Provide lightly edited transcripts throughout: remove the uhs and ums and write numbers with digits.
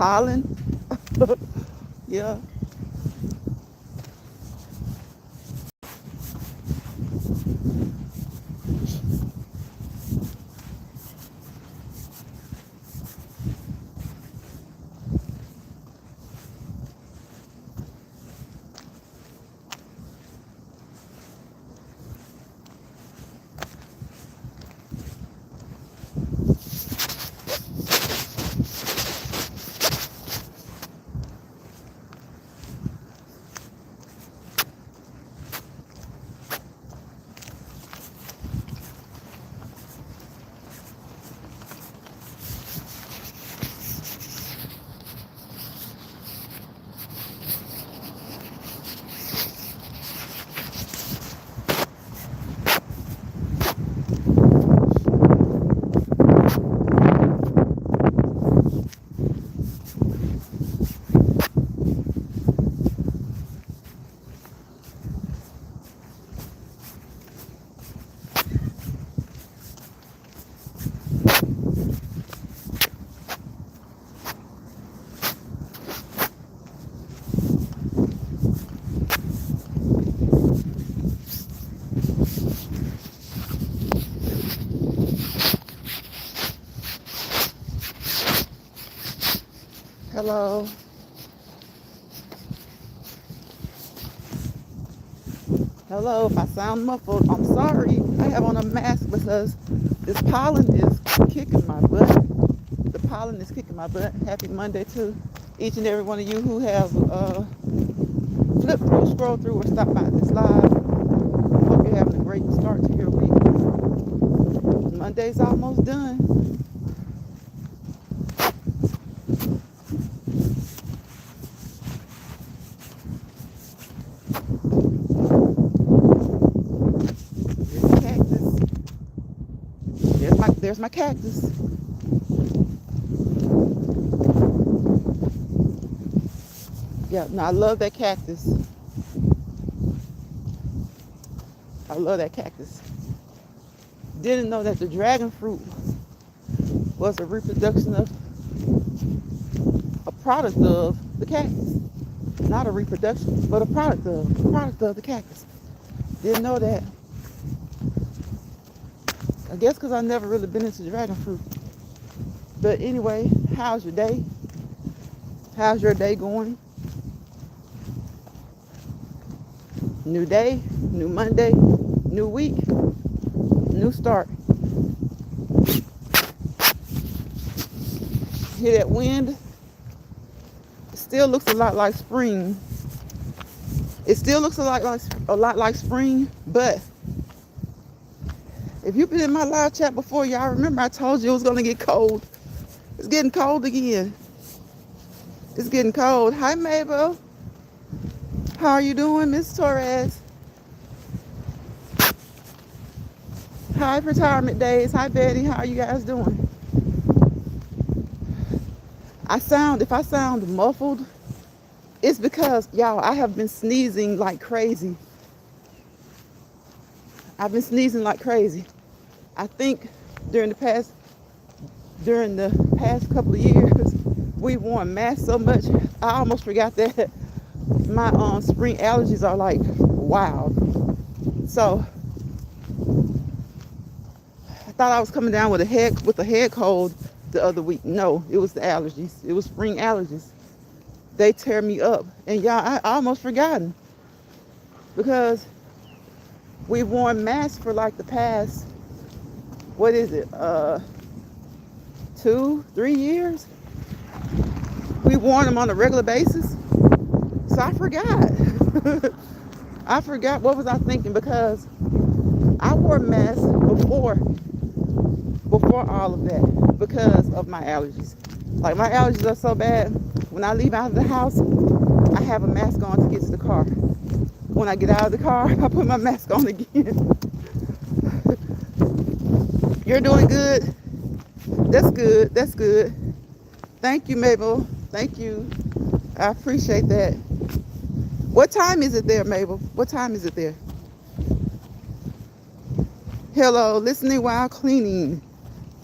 pollen. Yeah. Hello. Hello, if I sound muffled, I'm sorry. I have on a mask because this pollen is kicking my butt. The pollen is kicking my butt. Happy Monday to each and every one of you who have flipped through, scrolled through, or stopped by this live. Hope you're having a great start to your week. Monday's almost done. There's my cactus. Yeah, no, I love that cactus. I love that cactus. Didn't know that the dragon fruit was a reproduction of, a product of the cactus. Not a reproduction, but a product of the cactus. Didn't know that. I guess because I've never really been into dragon fruit. But anyway, how's your day? How's your day going? New day, new Monday, new week, new start. Hear that wind? It still looks a lot like spring. It still looks a lot like spring, but if you've been in my live chat before, y'all remember I told you it was gonna get cold. It's getting cold again. It's getting cold. Hi, Mabel. How are you doing, Miss Torres? Hi, Retirement Days. Hi, Betty. How are you guys doing? If I sound muffled, it's because, y'all, I have been sneezing like crazy. I've been sneezing like crazy. I think during the past couple of years, we've worn masks so much, I almost forgot that my spring allergies are like wild. So I thought I was coming down with a head cold the other week. No, it was the allergies. It was spring allergies. They tear me up. And y'all, I almost forgotten because we've worn masks for like the past, what is it, 2-3 years. We worn them on a regular basis. So I forgot. I forgot, what was I thinking, because I wore masks before all of that because of my allergies. Like, my allergies are so bad, when I leave out of the house, I have a mask on to get to the car. When I get out of the car, I put my mask on again. You're doing good? That's good. That's good. Thank you, Mabel. Thank you. I appreciate that. What time is it there, Mabel? What time is it there? Hello, listening while cleaning.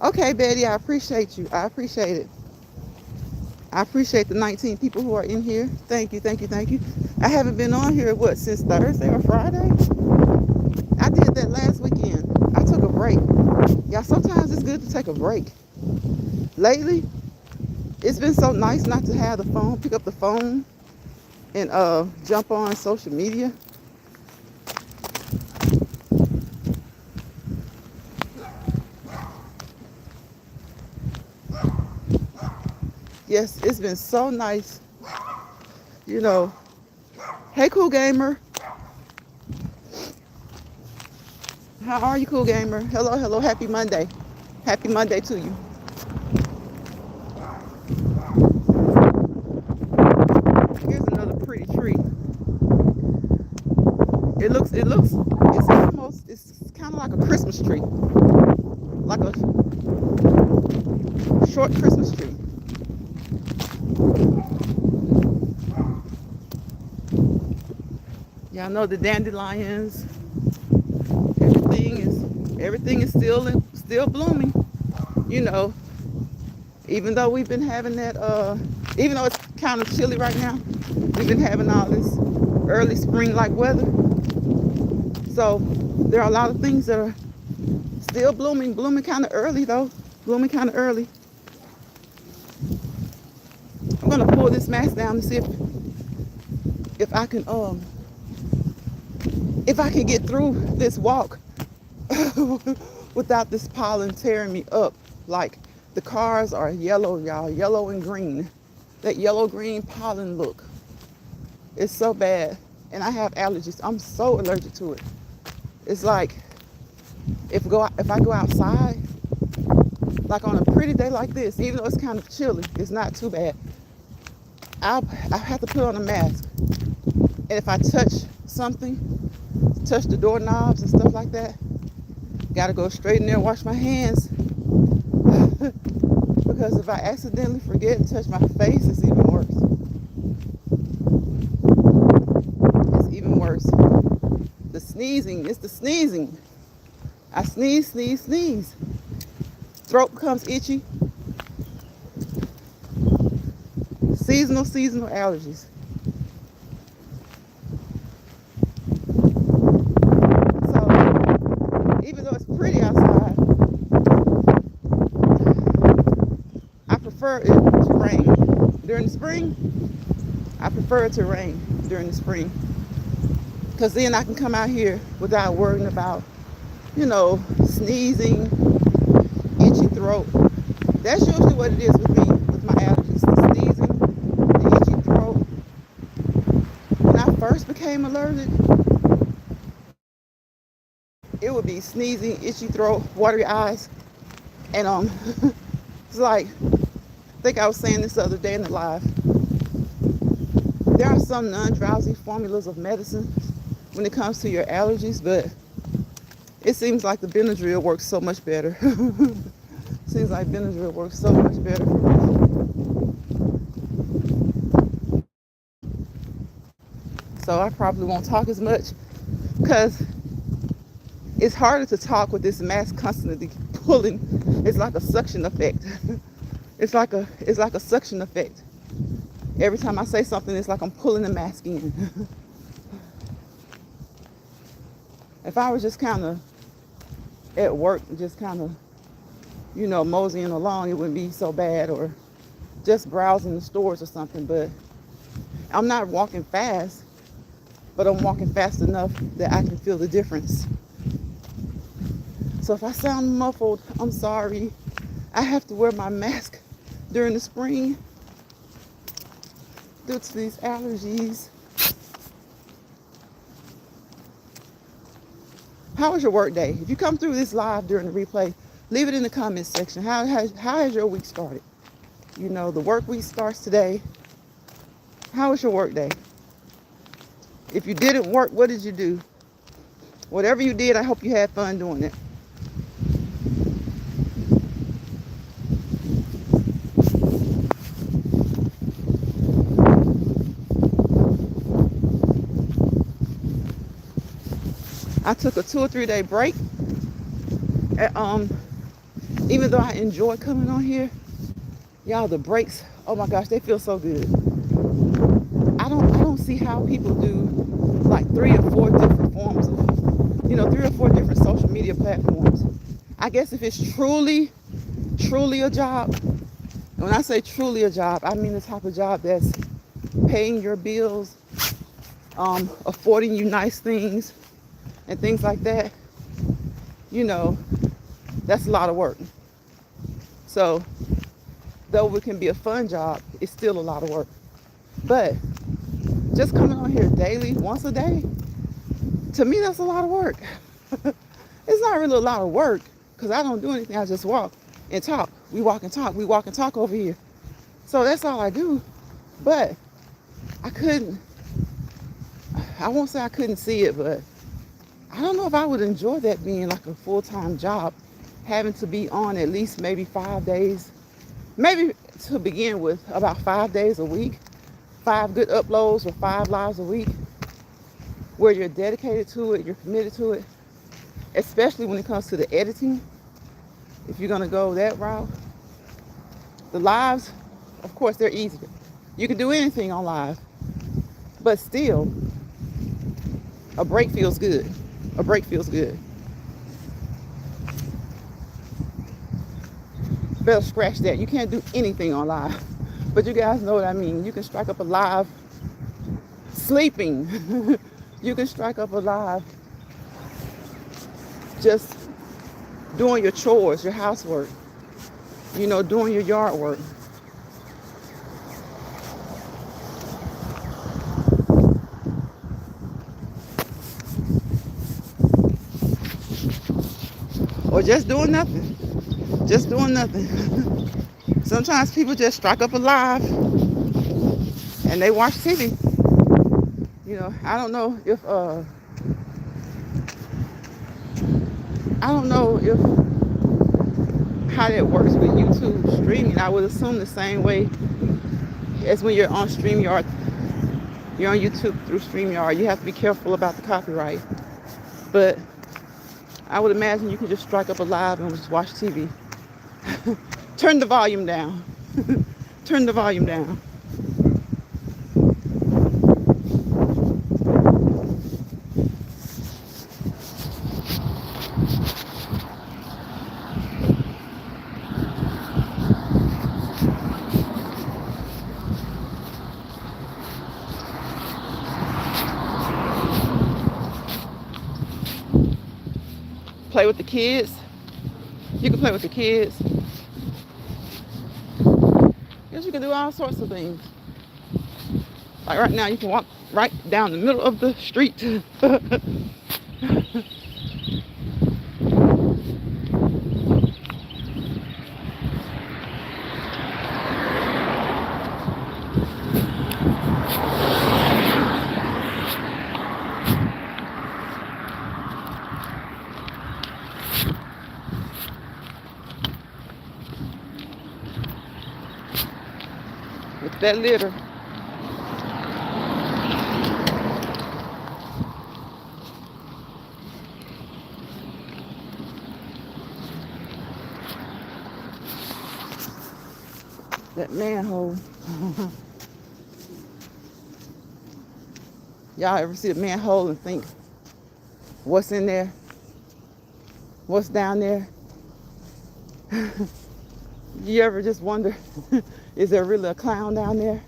Okay, Betty, I appreciate you. I appreciate it. I appreciate the 19 people who are in here. Thank you, thank you, thank you. I haven't been on here, what, since Thursday or Friday? I did that last weekend. I took a break. Yeah, sometimes it's good to take a break. Lately, it's been so nice not to have the phone, pick up the phone and jump on social media. Yes, it's been so nice, you know. Hey, Cool Gamer. How are you, Cool Gamer? Hello, hello. Happy Monday. Happy Monday to you. Here's another pretty tree. It's kind of like a Christmas tree. Like a short Christmas tree. Y'all know the dandelions. Everything is still blooming. You know, even though we've been having that, even though it's kind of chilly right now, we've been having all this early spring-like weather. So there are a lot of things that are still blooming kind of early though, blooming kind of early. I'm gonna pull this mask down to see if I can get through this walk without this pollen tearing me up. Like the cars are yellow, y'all, yellow and green. That yellow-green pollen look. It's so bad. And I have allergies. I'm so allergic to it. It's like if I go outside, like on a pretty day like this, even though it's kind of chilly, it's not too bad. I have to put on a mask. And if I touch something, touch the doorknobs and stuff like that, gotta go straight in there and wash my hands. Because if I accidentally forget and touch my face, it's even worse. It's even worse. The sneezing, it's the sneezing. I sneeze. Throat becomes itchy. Seasonal allergies. So, even though it's pretty outside, I prefer it to rain. During the spring, I prefer it to rain during the spring. Because then I can come out here without worrying about, sneezing, itchy throat. That's usually what it is with me, with my allergies. The sneezing, the itchy throat. When I first became allergic, it would be sneezing, itchy throat, watery eyes. And it's like, I think I was saying this the other day in the live. There are some non-drowsy formulas of medicine when it comes to your allergies, but it seems like the Benadryl works so much better. Seems like Benadryl works so much better for me. So I probably won't talk as much because it's harder to talk with this mask constantly pulling. It's like a suction effect. It's like a suction effect. Every time I say something, it's like I'm pulling the mask in. If I was just kind of at work, just kind of, moseying along, it wouldn't be so bad, or just browsing the stores or something. But I'm not walking fast, but I'm walking fast enough that I can feel the difference. So if I sound muffled, I'm sorry. I have to wear my mask during the spring due to these allergies. How was your work day? If you come through this live during the replay, leave it in the comments section. How has your week started? The work week starts today. How was your work day? If you didn't work, what did you do? Whatever you did, I hope you had fun doing it. I took a 2 or 3 day break. Even though I enjoy coming on here, y'all, the breaks Oh my gosh, they feel so good. I don't see how people do like 3 or 4 different forms of, 3 or 4 different social media platforms. I guess if it's truly a job, and when I say truly a job, I mean the type of job that's paying your bills, affording you nice things and things like that, you know, that's a lot of work. So though it can be a fun job, it's still a lot of work. But just coming on here daily, once a day, to me, that's a lot of work. It's not really a lot of work because I don't do anything. I just walk and talk. We walk and talk. We walk and talk over here. So that's all I do. But I won't say I couldn't see it, but I don't know if I would enjoy that being like a full-time job, having to be on at least maybe 5 days, maybe to begin with, about 5 days a week, 5 good uploads or 5 lives a week, where you're dedicated to it, you're committed to it, especially when it comes to the editing. If you're gonna go that route, the lives, of course, they're easier. You can do anything on live, but still, a break feels good. A break feels good. Better scratch that. You can't do anything on live, but you guys know what I mean. You can strike up a live sleeping. You can strike up a live just doing your chores, your housework, doing your yard work. Or just doing nothing. Just doing nothing. Sometimes people just strike up a live and they watch TV. I don't know if how that works with YouTube streaming. I would assume the same way as when you're on StreamYard. You're on YouTube through StreamYard. You have to be careful about the copyright. But I would imagine you can just strike up a live and just watch TV. Turn the volume down. Turn the volume down. Play with the kids. You can play with the kids. Yes, you can do all sorts of things. Like right now, you can walk right down the middle of the street. With that litter. That manhole. Y'all ever see a manhole and think, what's in there? What's down there? You ever just wonder, is there really a clown down there?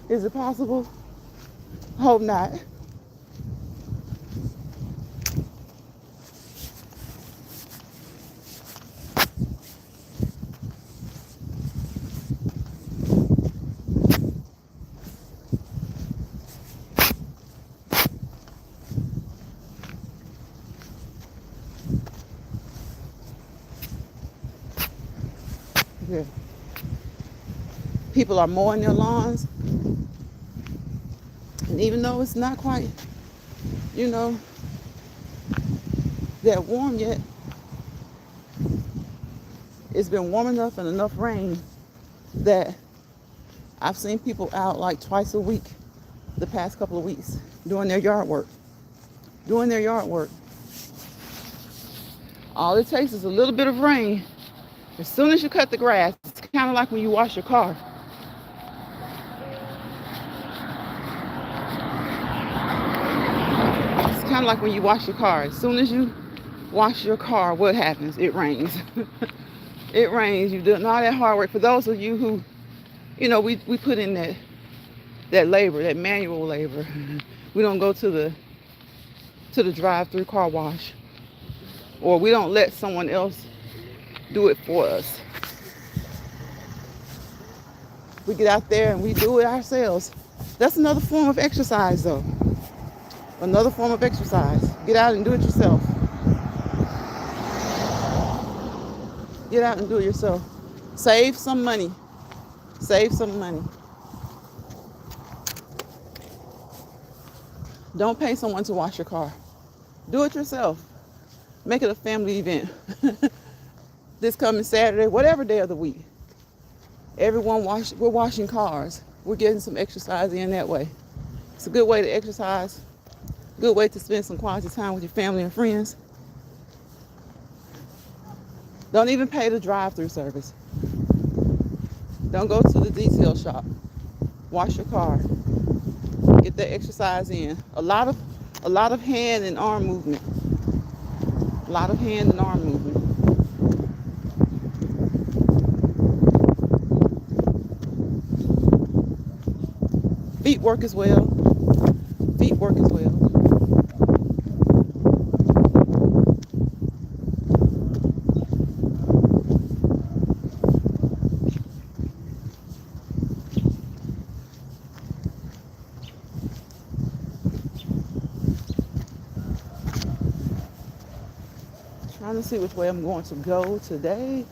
Is it possible? Hope not. Yeah. People are mowing their lawns, and even though it's not quite, that warm yet, it's been warm enough and enough rain that I've seen people out like twice a week the past couple of weeks doing their yard work. All it takes is a little bit of rain. As soon as you cut the grass, it's kind of like when you wash your car. It's kind of like when you wash your car. As soon as you wash your car, what happens? It rains. It rains. You've done all that hard work. For those of you who, we put in that labor, that manual labor. We don't go to the drive-through car wash, or we don't let someone else do it for us. We get out there and we do it ourselves. That's another form of exercise, though. Another form of exercise. Get out and do it yourself. Get out and do it yourself. Save some money. Save some money. Don't pay someone to wash your car. Do it yourself. Make it a family event. This coming Saturday, whatever day of the week. We're washing cars. We're getting some exercise in that way. It's a good way to exercise. Good way to spend some quality time with your family and friends. Don't even pay the drive-through service. Don't go to the detail shop. Wash your car. Get that exercise in. A lot of hand and arm movement. A lot of hand and arm movement. Feet work as well. Feet work as well. Trying to see which way I'm going to go today.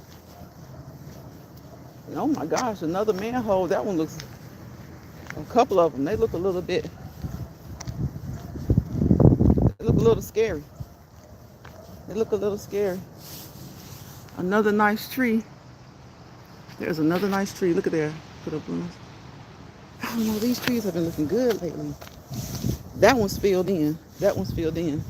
And oh my gosh, another manhole. That one looks, a couple of them, they look a little scary. They look a little scary. Another nice tree. There's another nice tree. Look at there. Put up blooms. I don't know, these trees have been looking good lately. That one's filled in. That one's filled in.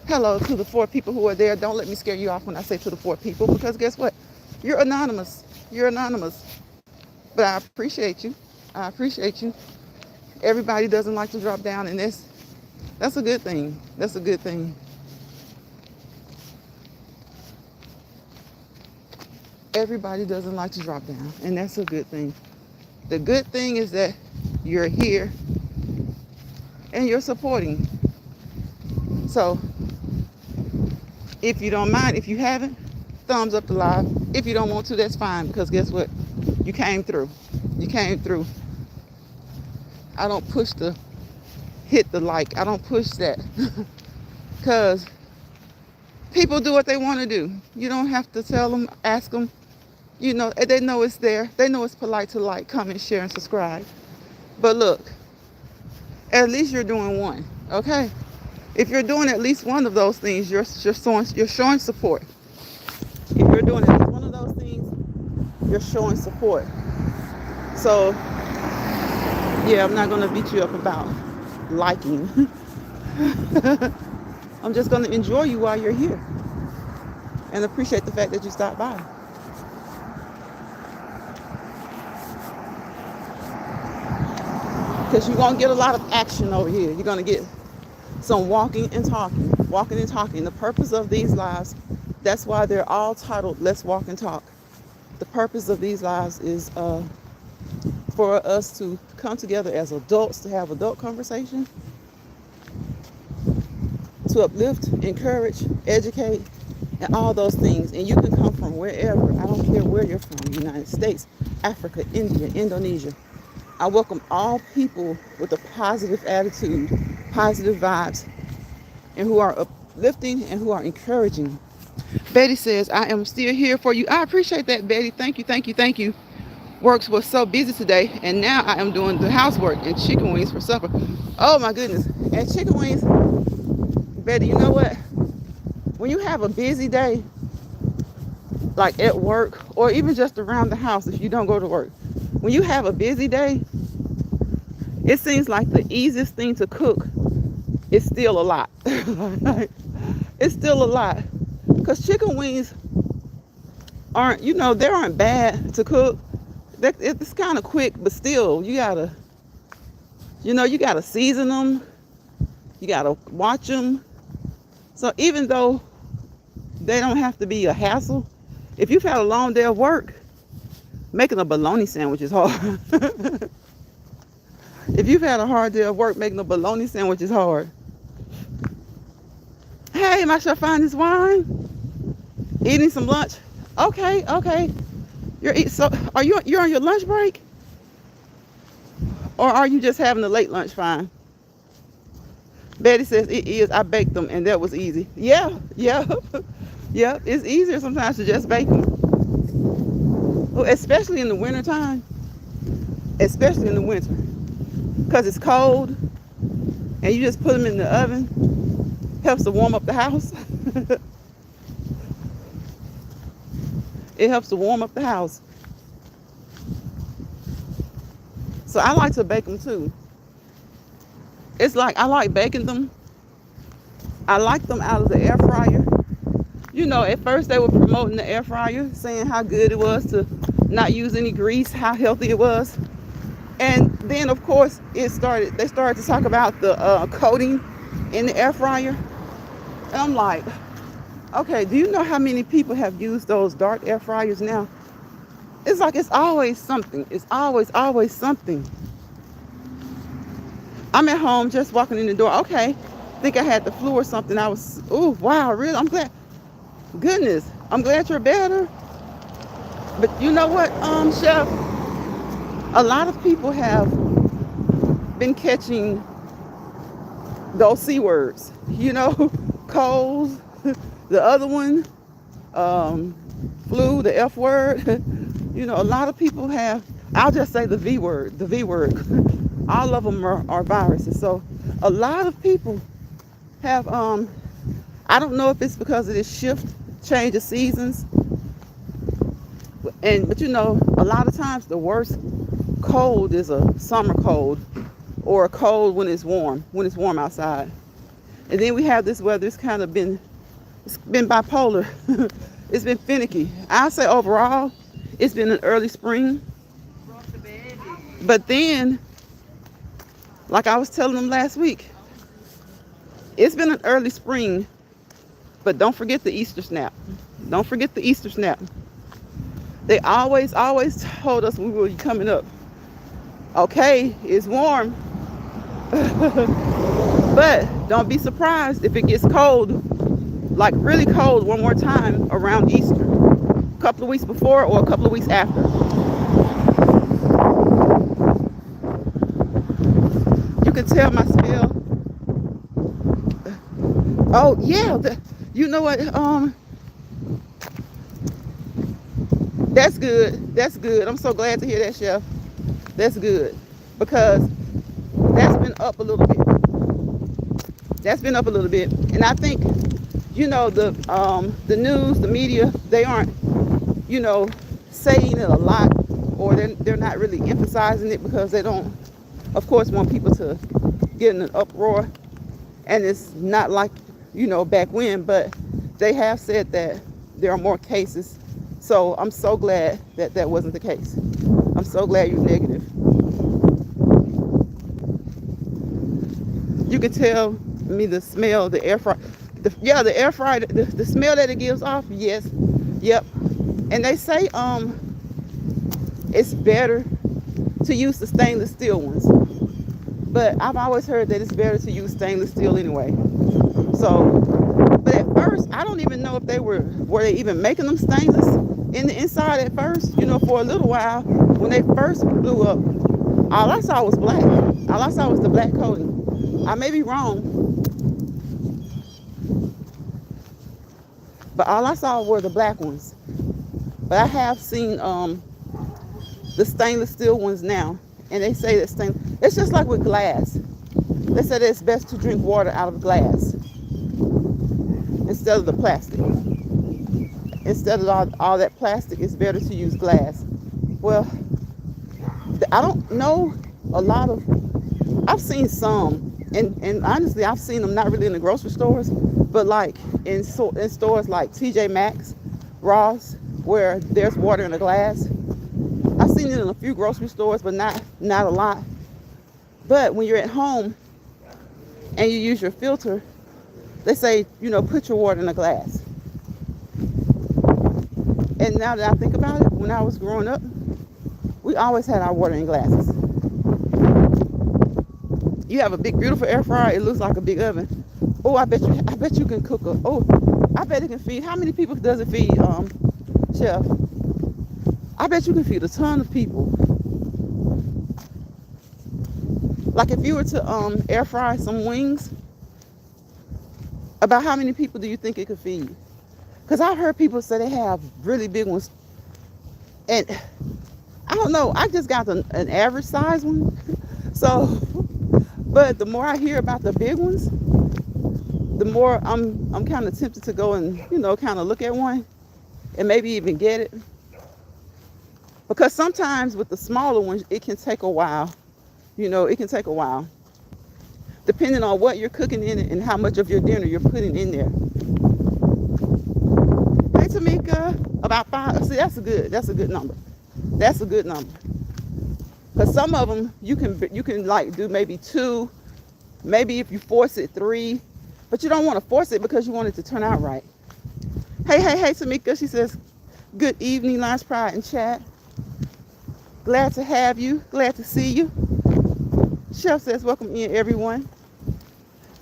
Hello to the 4 people who are there. Don't let me scare you off when I say to the 4 people, because guess what? You're anonymous. You're anonymous. But I appreciate you. I appreciate you. Everybody doesn't like to drop down, and that's a good thing. That's a good thing. Everybody doesn't like to drop down, and that's a good thing. The good thing is that you're here and you're supporting. So if you don't mind, if you haven't, thumbs up the live. If you don't want to, that's fine, because guess what? You came through. You came through. I don't push hit the like. I don't push that. Because people do what they want to do. You don't have to tell them, ask them. They know it's there. They know it's polite to like, comment, share, and subscribe. But look, at least you're doing one, okay? If you're doing at least one of those things, you're showing support. If you're doing at least one of those things, you're showing support. So, yeah, I'm not going to beat you up about liking. I'm just going to enjoy you while you're here and appreciate the fact that you stopped by. Because you're going to get a lot of action over here. You're going to get some walking and talking. Walking and talking. The purpose of these lives, that's why they're all titled Let's Walk and Talk. The purpose of these lives is for us to come together as adults to have adult conversation, to uplift, encourage, educate, and all those things. And you can come from wherever. I don't care where you're from. United States, Africa, India, Indonesia. I welcome all people with a positive attitude, positive vibes, and who are uplifting and who are encouraging. Betty says, I am still here for you. I appreciate that, Betty. Thank you, thank you, thank you. Works was so busy today, and now I am doing the housework and chicken wings for supper. Oh my goodness. And chicken wings, Betty, you know what? When you have a busy day, like at work or even just around the house if you don't go to work. When you have a busy day, it seems like the easiest thing to cook is still a lot. It's still a lot. Because chicken wings aren't, they aren't bad to cook. It's kind of quick, but still, you gotta season them. You gotta watch them. So even though they don't have to be a hassle, if you've had a long day of work, making a bologna sandwich is hard. If you've had a hard day of work, making a bologna sandwich is hard. Hey, am I sure find this wine? Eating some lunch? Okay. So you're on your lunch break? Or are you just having a late lunch? Fine. Betty says it is. I baked them and that was easy. Yeah. Yeah, it's easier sometimes to just bake them. Well, especially in the winter time. Especially in the winter. Because it's cold and you just put them in the oven. Helps to warm up the house. It helps to warm up the house. So I like to bake them too. It's like I like baking them. I like them out of the air fryer. At first they were promoting the air fryer, saying how good it was to not use any grease, how healthy it was. And then of course they started to talk about the coating in the air fryer. And I'm like, okay, do you know how many people have used those Dart air fryers now? It's like it's always something. It's always something. I'm at home just walking in the door. Okay, think I had the flu or something. Wow, really? I'm glad. Goodness, I'm glad you're better. But you know what, Chef? A lot of people have been catching those C words. Colds, the other one, flu, the F word. A lot of people have, I'll just say the V word. All of them are viruses. So a lot of people have, I don't know if it's because of this change of seasons. But a lot of times the worst cold is a summer cold or a cold when it's warm outside. And then we have this weather. It's been bipolar. It's been finicky. I say overall, it's been an early spring. But then, like I was telling them last week, it's been an early spring, but don't forget the Easter snap. Don't forget the Easter snap. They always told us we were coming up. Okay, it's warm. But don't be surprised if it gets cold, like really cold one more time around Easter. A couple of weeks before or a couple of weeks after. You can tell my smell. Oh yeah, you know what? That's good. I'm so glad to hear that, Chef. That's good because that's been up a little bit. And I think, the news, the media, they aren't, saying it a lot, or they're not really emphasizing it because they don't, of course, want people to get in an uproar. And it's not like, back when, but they have said that there are more cases. So I'm so glad that wasn't the case. I'm so glad you're negative. You can tell me the smell, the air fryer. The air fryer, the smell that it gives off, yes. Yep. And they say it's better to use the stainless steel ones. But I've always heard that it's better to use stainless steel anyway. So, but at first, I don't even know if were they even making them stainless in the inside at first. For a little while, when they first blew up, all I saw was black. All I saw was the black coating. I may be wrong, but all I saw were the black ones. But I have seen the stainless steel ones now, and they say that it's just like with glass. They said it's best to drink water out of glass instead of the plastic. instead of all that plastic, it's better to use glass. Well, I don't know a lot of, I've seen some, and honestly, I've seen them not really in the grocery stores, but like in stores like TJ Maxx, Ross, where there's water in a glass. I've seen it in a few grocery stores, but not a lot. But when you're at home and you use your filter, they say, put your water in a glass. And now that I think about it, when I was growing up, we always had our water in glasses. You have a big, beautiful air fryer. It looks like a big oven. Oh, I bet you can cook I bet it can feed. How many people does it feed, Chef? I bet you can feed a ton of people. Like if you were to air fry some wings, about how many people do you think it could feed? Because I've heard people say they have really big ones. And I don't know, I just got an average size one. So, but the more I hear about the big ones, the more I'm kind of tempted to go and, kind of look at one and maybe even get it. Because sometimes with the smaller ones, it can take a while. It can take a while. Depending on what you're cooking in it and how much of your dinner you're putting in there. Hey, Tamika, about 5. See, that's a good number. That's a good number. Because some of them, you can like do maybe 2, maybe if you force it 3, but you don't want to force it because you want it to turn out right. Hey, Tamika, she says, good evening, Lance Pride and chat. Glad to have you. Glad to see you. Chef says, welcome in, everyone.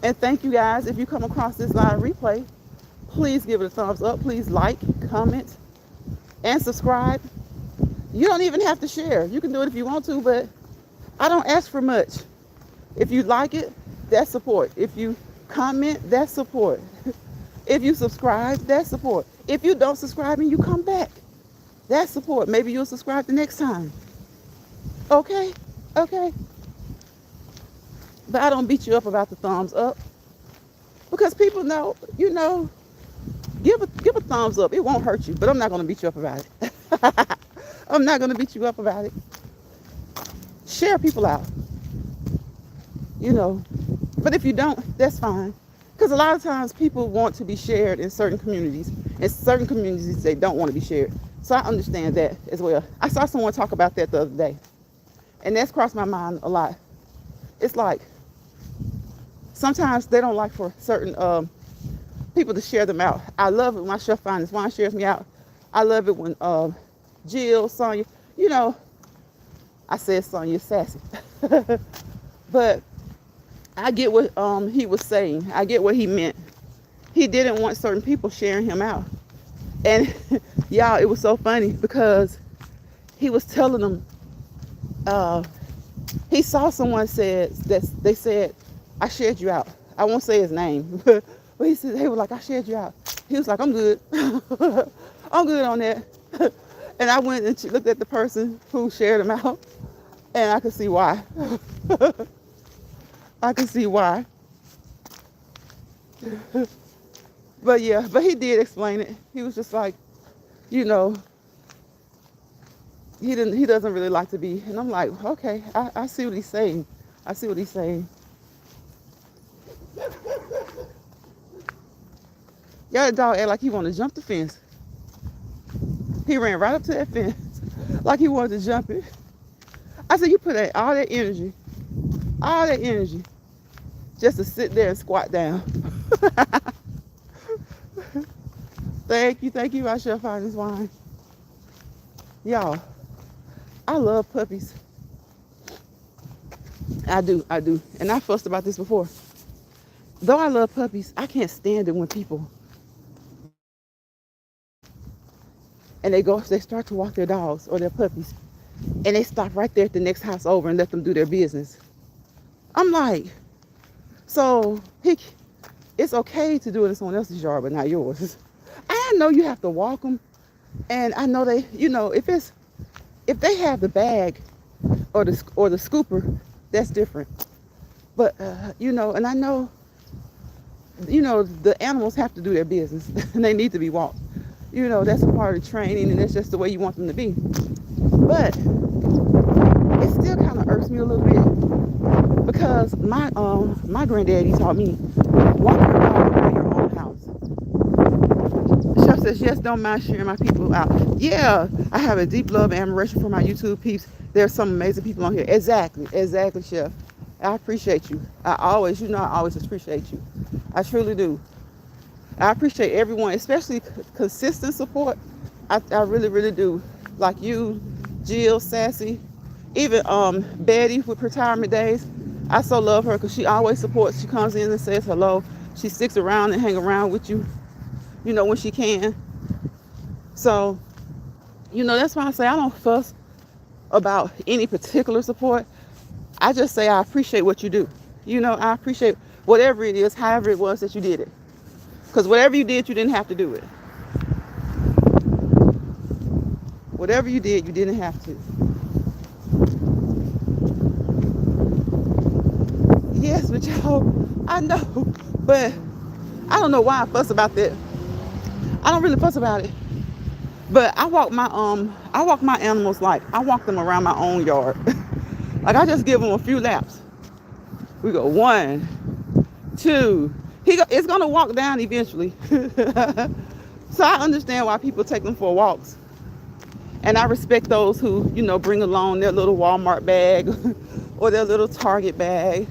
And thank you guys. If you come across this live replay, please give it a thumbs up. Please like, comment, and subscribe. You don't even have to share. You can do it if you want to, but I don't ask for much. If you like it, that's support. If you comment, that's support. If you subscribe, that's support. If you don't subscribe and you come back, that's support. Maybe you'll subscribe the next time. Okay? But I don't beat you up about the thumbs up. Because people know, give a thumbs up. It won't hurt you, but I'm not going to beat you up about it. I'm not going to beat you up about it. Share people out. But if you don't, that's fine. Because a lot of times people want to be shared in certain communities. In certain communities, they don't want to be shared. So I understand that as well. I saw someone talk about that the other day. And that's crossed my mind a lot. It's like, sometimes they don't like for certain people to share them out. I love it when my chef finds wine shares me out. I love it when Jill, Sonia, I said Sonia sassy. But I get what he was saying. I get what he meant. He didn't want certain people sharing him out. And y'all, it was so funny because he was telling them, he saw someone they said, I shared you out. I won't say his name, but he said, they were like, I shared you out. He was like, I'm good. I'm good on that. And I went and looked at the person who shared him out, and I could see why. I could see why. But yeah, he did explain it. He was just like, he doesn't really like to be. And I'm like, okay, I see what he's saying. I see what he's saying. Yeah, that dog act like he wanted to jump the fence. He ran right up to that fence like he wanted to jump it. I said, you put all that energy just to sit there and squat down. Thank you. I shall find this wine. Y'all, I love puppies. I do. And I fussed about this before. Though I love puppies, I can't stand it when people and they start to walk their dogs or their puppies and they stop right there at the next house over and let them do their business. I'm like, so it's okay to do it in someone else's yard, but not yours. I know you have to walk them, and I know they, if they have the bag or the scooper, that's different. But and I know, the animals have to do their business and they need to be walked. You know, that's a part of the training, and that's just the way you want them to be. But it still kind of irks me a little bit because my granddaddy taught me walk your dog around your own house. Chef says yes, don't mind sharing my people out. Yeah, I have a deep love and admiration for my YouTube peeps. There's some amazing people on here. Exactly, Chef. I appreciate you. I always appreciate you. I truly do. I appreciate everyone, especially consistent support. I really, really do. Like you, Jill, Sassy, even Betty with Retirement Days. I so love her because she always supports. She comes in and says hello. She sticks around and hang around with you, you know, when she can. So, you know, that's why I say I don't fuss about any particular support. I just say I appreciate what you do. You know, I appreciate whatever it is, however it was that you did it. Because whatever you did, you didn't have to do it. Whatever you did, you didn't have to. Yes, but y'all, I know. But I don't know why I fuss about that. I don't really fuss about it. But I walk my animals like I walk them around my own yard. Like I just give them a few laps. We go 1, 2. It's gonna walk down eventually. So I understand why people take them for walks. And I respect those who, you know, bring along their little Walmart bag or their little Target bag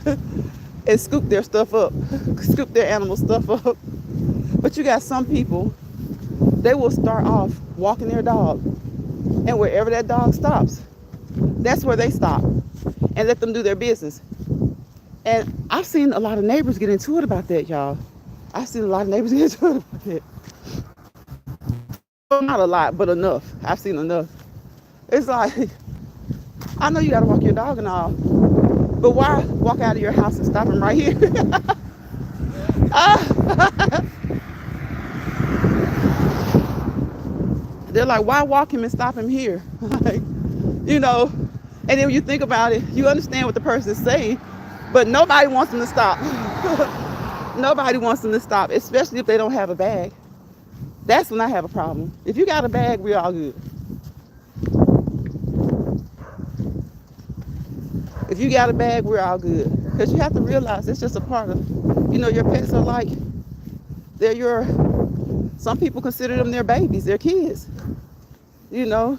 and scoop their stuff up, scoop their animal stuff up. But you got some people, they will start off walking their dog. And wherever that dog stops, that's where they stop and let them do their business. And I've seen a lot of neighbors get into it about that, y'all. I've seen a lot of neighbors get into it about that. Not a lot, but enough. I've seen enough. It's like, I know you gotta walk your dog and all, but why walk out of your house and stop him right here? They're like, why walk him and stop him here? Like, you know, and then when you think about it, you understand what the person is saying, but nobody wants them to stop. Nobody wants them to stop, especially if they don't have a bag. That's when I have a problem. If you got a bag, we're all good. If you got a bag, we're all good. Because you have to realize it's just a part of, you know, your pets are like, they're your, some people consider them their babies, their kids. You know,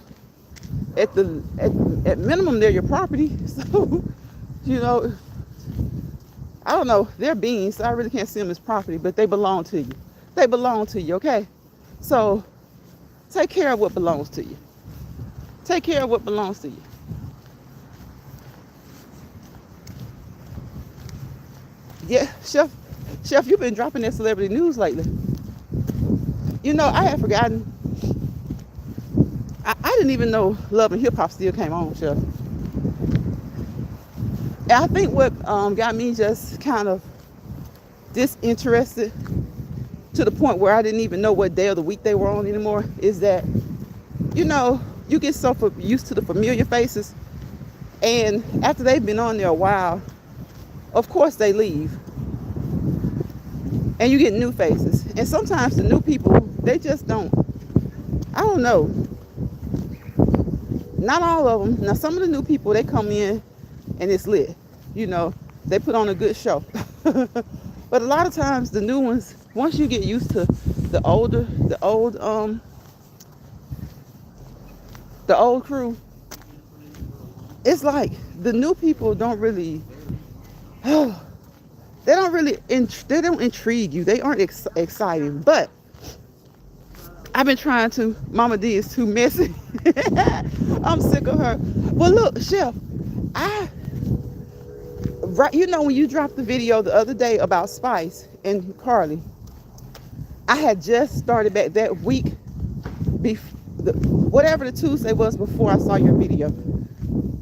at minimum, they're your property. So, you know, I don't know, they're beings, so I really can't see them as property, but they belong to you. They belong to you, okay? So take care of what belongs to you. Take care of what belongs to you. Yeah, Chef, you've been dropping that celebrity news lately. You know, I had forgotten. I didn't even know Love and Hip Hop still came on, Chef. And I think what got me just kind of disinterested to the point where I didn't even know what day of the week they were on anymore is that, you know, you get so used to the familiar faces, and after they've been on there a while, of course they leave. And you get new faces. And sometimes the new people, they just don't, I don't know. Not all of them. Now some of the new people, they come in and it's lit. You know, they put on a good show. But a lot of times the new ones, once you get used to the old crew, it's like the new people don't really, they don't intrigue you. They aren't exciting. But I've been trying to, Mama D is too messy. I'm sick of her. Well, look, Chef, right, you know, when you dropped the video the other day about Spice and Carly, I had just started back that week, whatever the Tuesday was before I saw your video,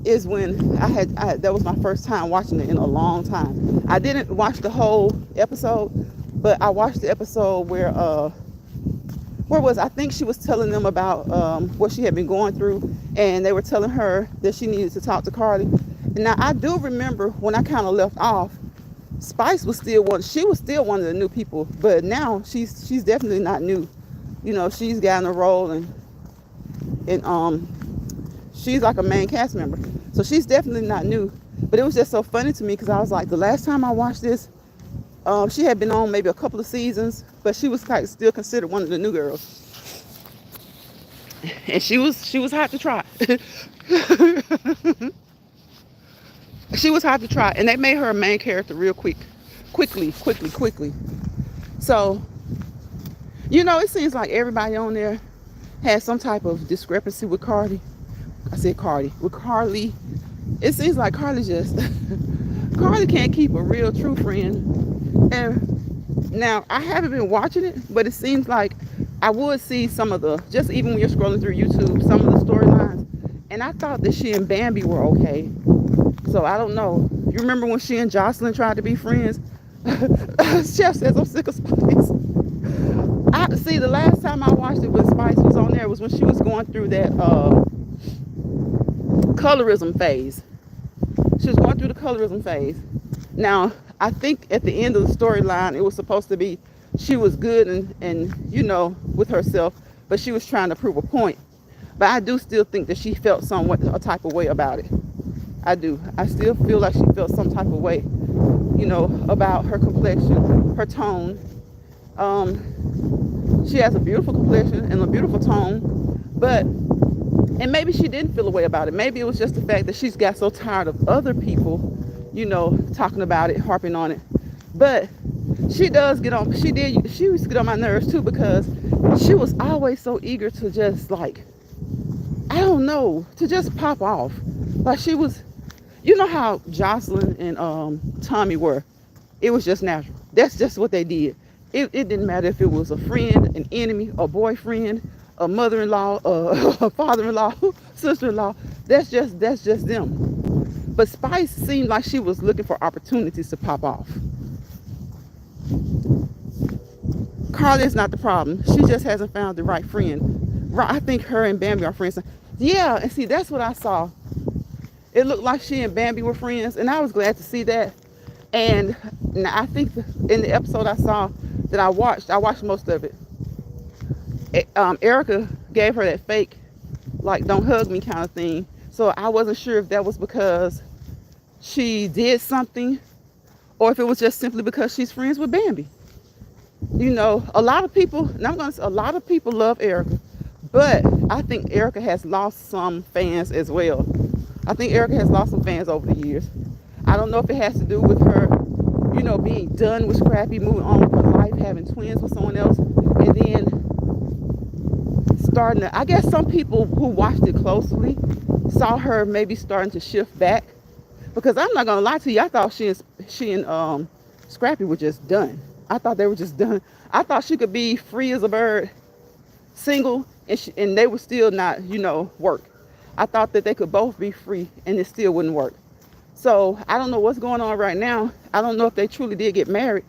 is when that was my first time watching it in a long time. I didn't watch the whole episode, but I watched the episode where I think she was telling them about what she had been going through, and they were telling her that she needed to talk to Carly. And now I do remember when I kind of left off, Spice was still one of the new people, but now she's definitely not new. she's gotten a role, and she's like a main cast member. So she's definitely not new. But it was just so funny to me because I was like, the last time I watched this, she had been on maybe a couple of seasons, but she was like still considered one of the new girls. And she was hot to try. She was hot to try, and they made her a main character real quickly. So, it seems like everybody on there has some type of discrepancy with Cardi. I said Cardi. With Carly, it seems like Carly can't keep a real true friend. And now, I haven't been watching it, but it seems like I would see some of just even when you're scrolling through YouTube, some of the storylines. And I thought that she and Bambi were okay. So I don't know. You remember when she and Jocelyn tried to be friends? Chef says I'm sick of Spice. See, the last time I watched it when Spice was on there was when she was going through that colorism phase. She was going through the colorism phase. Now, I think at the end of the storyline, it was supposed to be she was good and with herself, but she was trying to prove a point. But I do still think that she felt somewhat a type of way about it. I do. I still feel like she felt some type of way, about her complexion, her tone. She has a beautiful complexion and a beautiful tone, and maybe she didn't feel a way about it. Maybe it was just the fact that she's got so tired of other people, talking about it, harping on it. But she used to get on my nerves too, because she was always so eager to just I don't know, to just pop off. Like she was, how Jocelyn and Tommy were. It was just natural. That's just what they did. It didn't matter if it was a friend, an enemy, a boyfriend, a mother-in-law, a father-in-law, sister-in-law. That's just them. But Spice seemed like she was looking for opportunities to pop off. Carly is not the problem. She just hasn't found the right friend. I think her and Bambi are friends. Yeah, and see, that's what I saw. It looked like she and Bambi were friends, and I was glad to see that. And I think in the episode I saw that I watched most of it. Erica gave her that fake, don't hug me kind of thing. So I wasn't sure if that was because she did something, or if it was just simply because she's friends with Bambi. A lot of people, and I'm going to say a lot of people love Erica, but I think Erica has lost some fans as well. I think Erica has lost some fans over the years. I don't know if it has to do with her, being done with Scrappy, moving on with her life, having twins with someone else, and then starting to, I guess some people who watched it closely saw her maybe starting to shift back. Because I'm not going to lie to you, I thought she and Scrappy were just done. I thought they were just done. I thought she could be free as a bird, single, and they would still not, work. I thought that they could both be free and it still wouldn't work. So I don't know what's going on right now. I don't know if they truly did get married.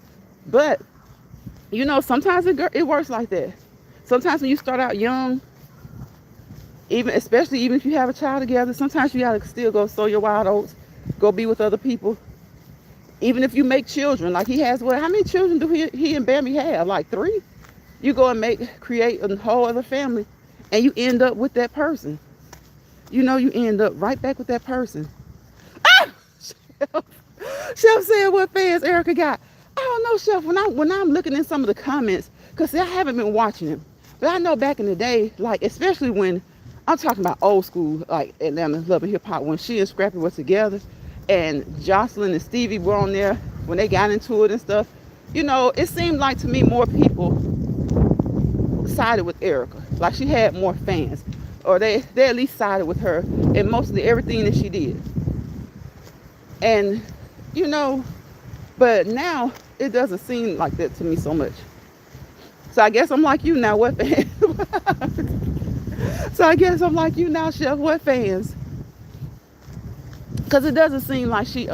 But, sometimes it works like that. Sometimes when you start out young, especially if you have a child together, sometimes you got to still go sow your wild oats, go be with other people. Even if you make children, like he has, how many children do he and Bambi have? Like 3? You go and create a whole other family, and you end up with that person. You end up right back with that person. Ah! Chef said, what fans Erica got? I don't know, Chef. When I'm looking in some of the comments, because I haven't been watching him, but I know back in the day, especially when I'm talking about old school, like Atlanta Love and Hip Hop, when she and Scrappy were together, and Jocelyn and Stevie were on there when they got into it and stuff. It seemed like to me more people sided with Erica. Like she had more fans, or they at least sided with her in mostly everything that she did. And but now it doesn't seem like that to me so much. So I guess I'm like you now. What fans? So I guess I'm like you now, Chef. What fans? Because it doesn't seem like she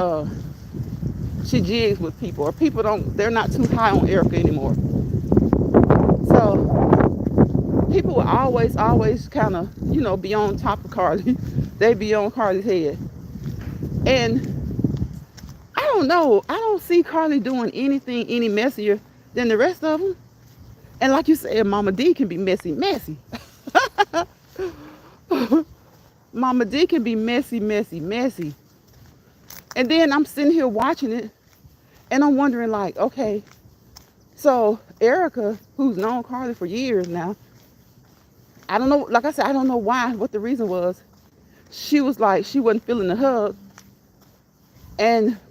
jigs with people, or they're not too high on Erica anymore. So people will always kind of, be on top of Carly. They be on Carly's head. And I don't know. I don't see Carly doing anything any messier than the rest of them. And like you said, Mama D can be messy, messy. Mama D can be messy, messy, messy. And then I'm sitting here watching it, and I'm wondering, like, okay, so Erica, who's known Carly for years now, I don't know, like I said, I don't know why, what the reason was. She was like, she wasn't feeling the hug.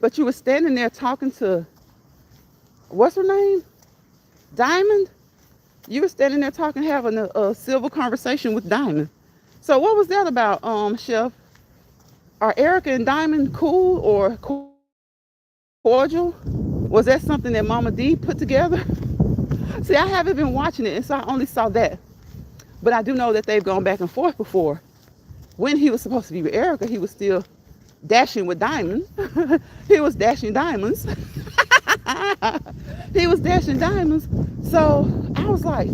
But you were standing there talking to, what's her name? Diamond? You were standing there talking, having a civil conversation with Diamond. So what was that about, Chef? Are Erica and Diamond cool or cordial? Was that something that Mama D put together? See, I haven't been watching it, and so I only saw that. But I do know that they've gone back and forth before. When he was supposed to be with Erica, he was still dashing with Diamond. He was dashing diamonds. He was dashing diamonds. So I was like,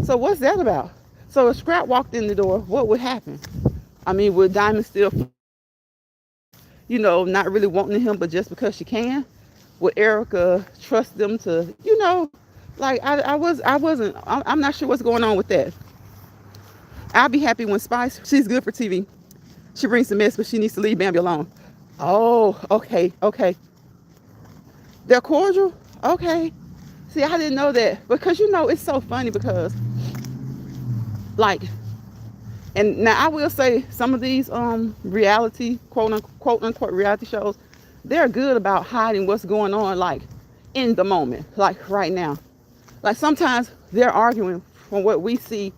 so what's that about? So if Scrap walked in the door, what would happen? I mean, would Diamond still, not really wanting him, but just because she can? Would Erica trust them to, like I'm not sure what's going on with that. I'll be happy when Spice, she's good for TV. She brings the mess, but she needs to leave Bambi alone. Oh, okay, okay. They're cordial? Okay. See, I didn't know that. Because, it's so funny because, like, and now I will say some of these reality, quote unquote reality shows, they're good about hiding what's going on, like, in the moment, like right now. Like, sometimes they're arguing from what we see,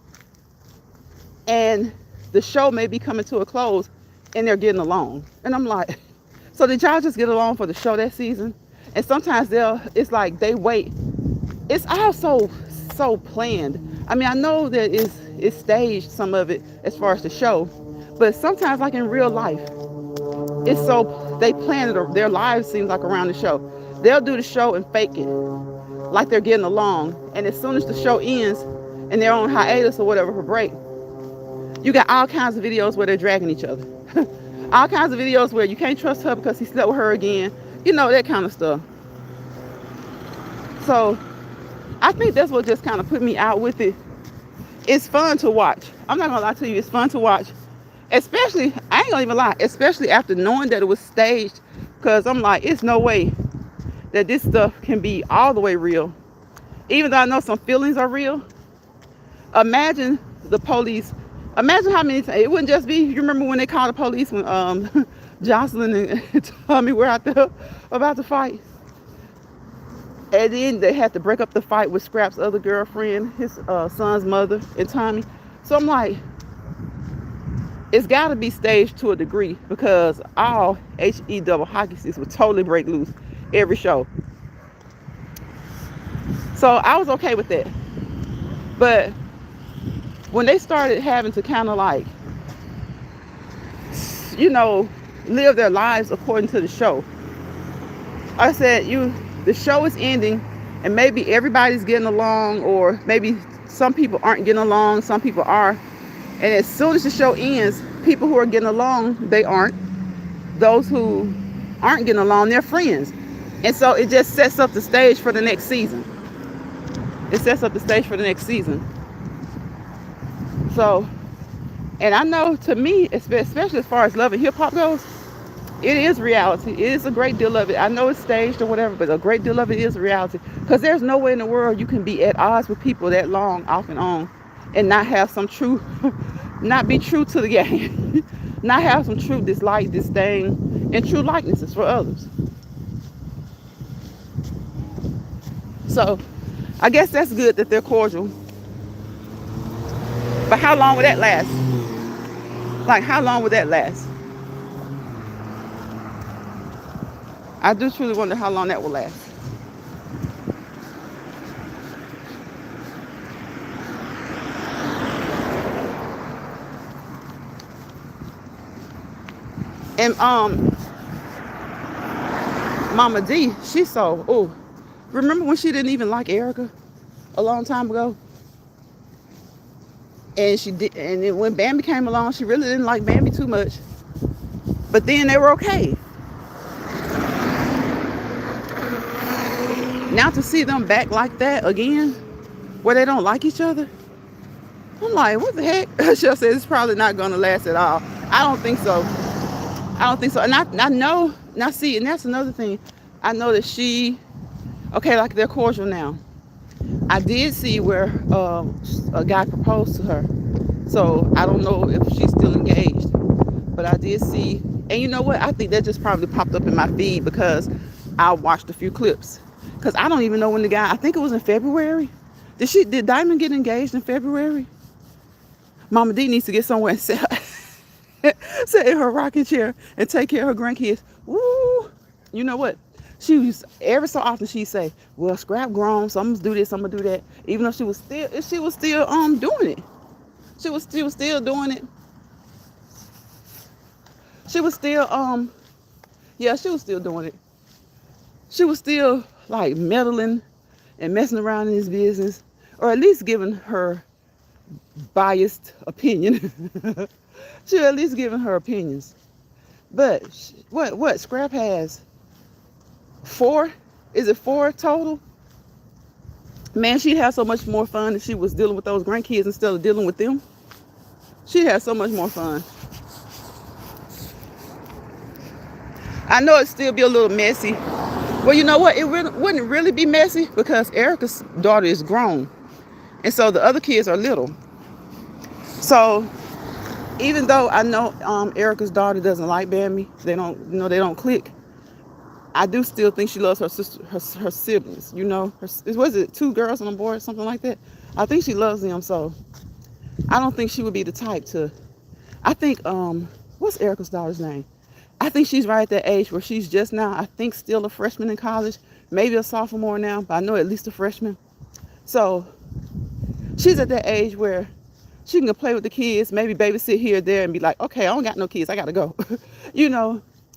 and the show may be coming to a close, and they're getting along. And I'm like, so did y'all just get along for the show that season? And sometimes it's like they wait. It's also so planned. I mean, I know that it's staged, some of it, as far as the show, but sometimes, like in real life, it's so, they plan it, their lives seems like around the show. They'll do the show and fake it, like they're getting along. And as soon as the show ends and they're on hiatus or whatever for break, you got all kinds of videos where they're dragging each other. All kinds of videos where you can't trust her because he slept with her again. That kind of stuff. So I think that's what just kind of put me out with it. It's fun to watch. I'm not gonna lie to you, it's fun to watch. Especially, I ain't gonna even lie, especially after knowing that it was staged, because I'm like, it's no way that this stuff can be all the way real. Even though I know some feelings are real. Imagine the police, imagine how many times, it wouldn't just be, you remember when they called the police when Jocelyn and Tommy were out there about to fight? And then they had to break up the fight with Scrap's other girlfriend, his son's mother, and Tommy. So I'm like, it's got to be staged to a degree, because all HE double hockey sticks would totally break loose every show. So I was okay with that. But when they started having to kind of like, live their lives according to the show, I said, the show is ending, and maybe everybody's getting along, or maybe some people aren't getting along, some people are. And as soon as the show ends, people who are getting along, they aren't. Those who aren't getting along, they're friends. And so it just sets up the stage for the next season. It sets up the stage for the next season. So, and I know, to me, especially as far as Love and Hip Hop goes, it is reality. It is a great deal of it. I know it's staged or whatever, but a great deal of it is reality. Because there's no way in the world you can be at odds with people that long, off and on, and not have some true, not be true to the game. Not have some true dislike, disdain, and true likenesses for others. So, I guess that's good that they're cordial. But how long would that last? Like, how long would that last? I do truly wonder how long that will last. And Mama D, she's so, remember when she didn't even like Erica a long time ago? And she did, and then when Bambi came along, she really didn't like Bambi too much. But then they were okay. Now to see them back like that again, where they don't like each other. I'm like, what the heck? Chef says it's probably not gonna last at all. I don't think so. I don't think so. And I know, now see, and that's another thing. I know that she, okay, like they're cordial now. I did see where a guy proposed to her. So I don't know if she's still engaged. But I did see, and you know what? I think that just probably popped up in my feed because I watched a few clips. Because I don't even know when the guy, I think it was in February. Did Diamond get engaged in February? Mama D needs to get somewhere and sit in her rocking chair and take care of her grandkids. Woo! You know what? She was every so often she'd say, "Well, Scrap grown, so I'm gonna do this, I'm gonna do that." Even though she was still doing it. She was still doing it. She was still yeah, she was still doing it. She was still like meddling and messing around in his business, or at least giving her biased opinion. She at least giving her opinions. But what Scrap has 4? Is it 4 total? Man, she'd have so much more fun if she was dealing with those grandkids instead of dealing with them. She'd have so much more fun. I know it'd still be a little messy. Well, you know what? It wouldn't really be messy because Erica's daughter is grown. And so the other kids are little. So even though I know Erica's daughter doesn't like Bambi, they don't click. I do still think she loves her sister, her siblings. Was it 2 girls and a boy or something like that? I think she loves them. So I don't think she would be the type to. I think what's Erica's daughter's name? I think she's right at that age where she's just now, I think, still a freshman in college, maybe a sophomore now, but I know at least a freshman. So she's at that age where she can go play with the kids, maybe babysit here or there and be like, okay, I don't got no kids, I got to go.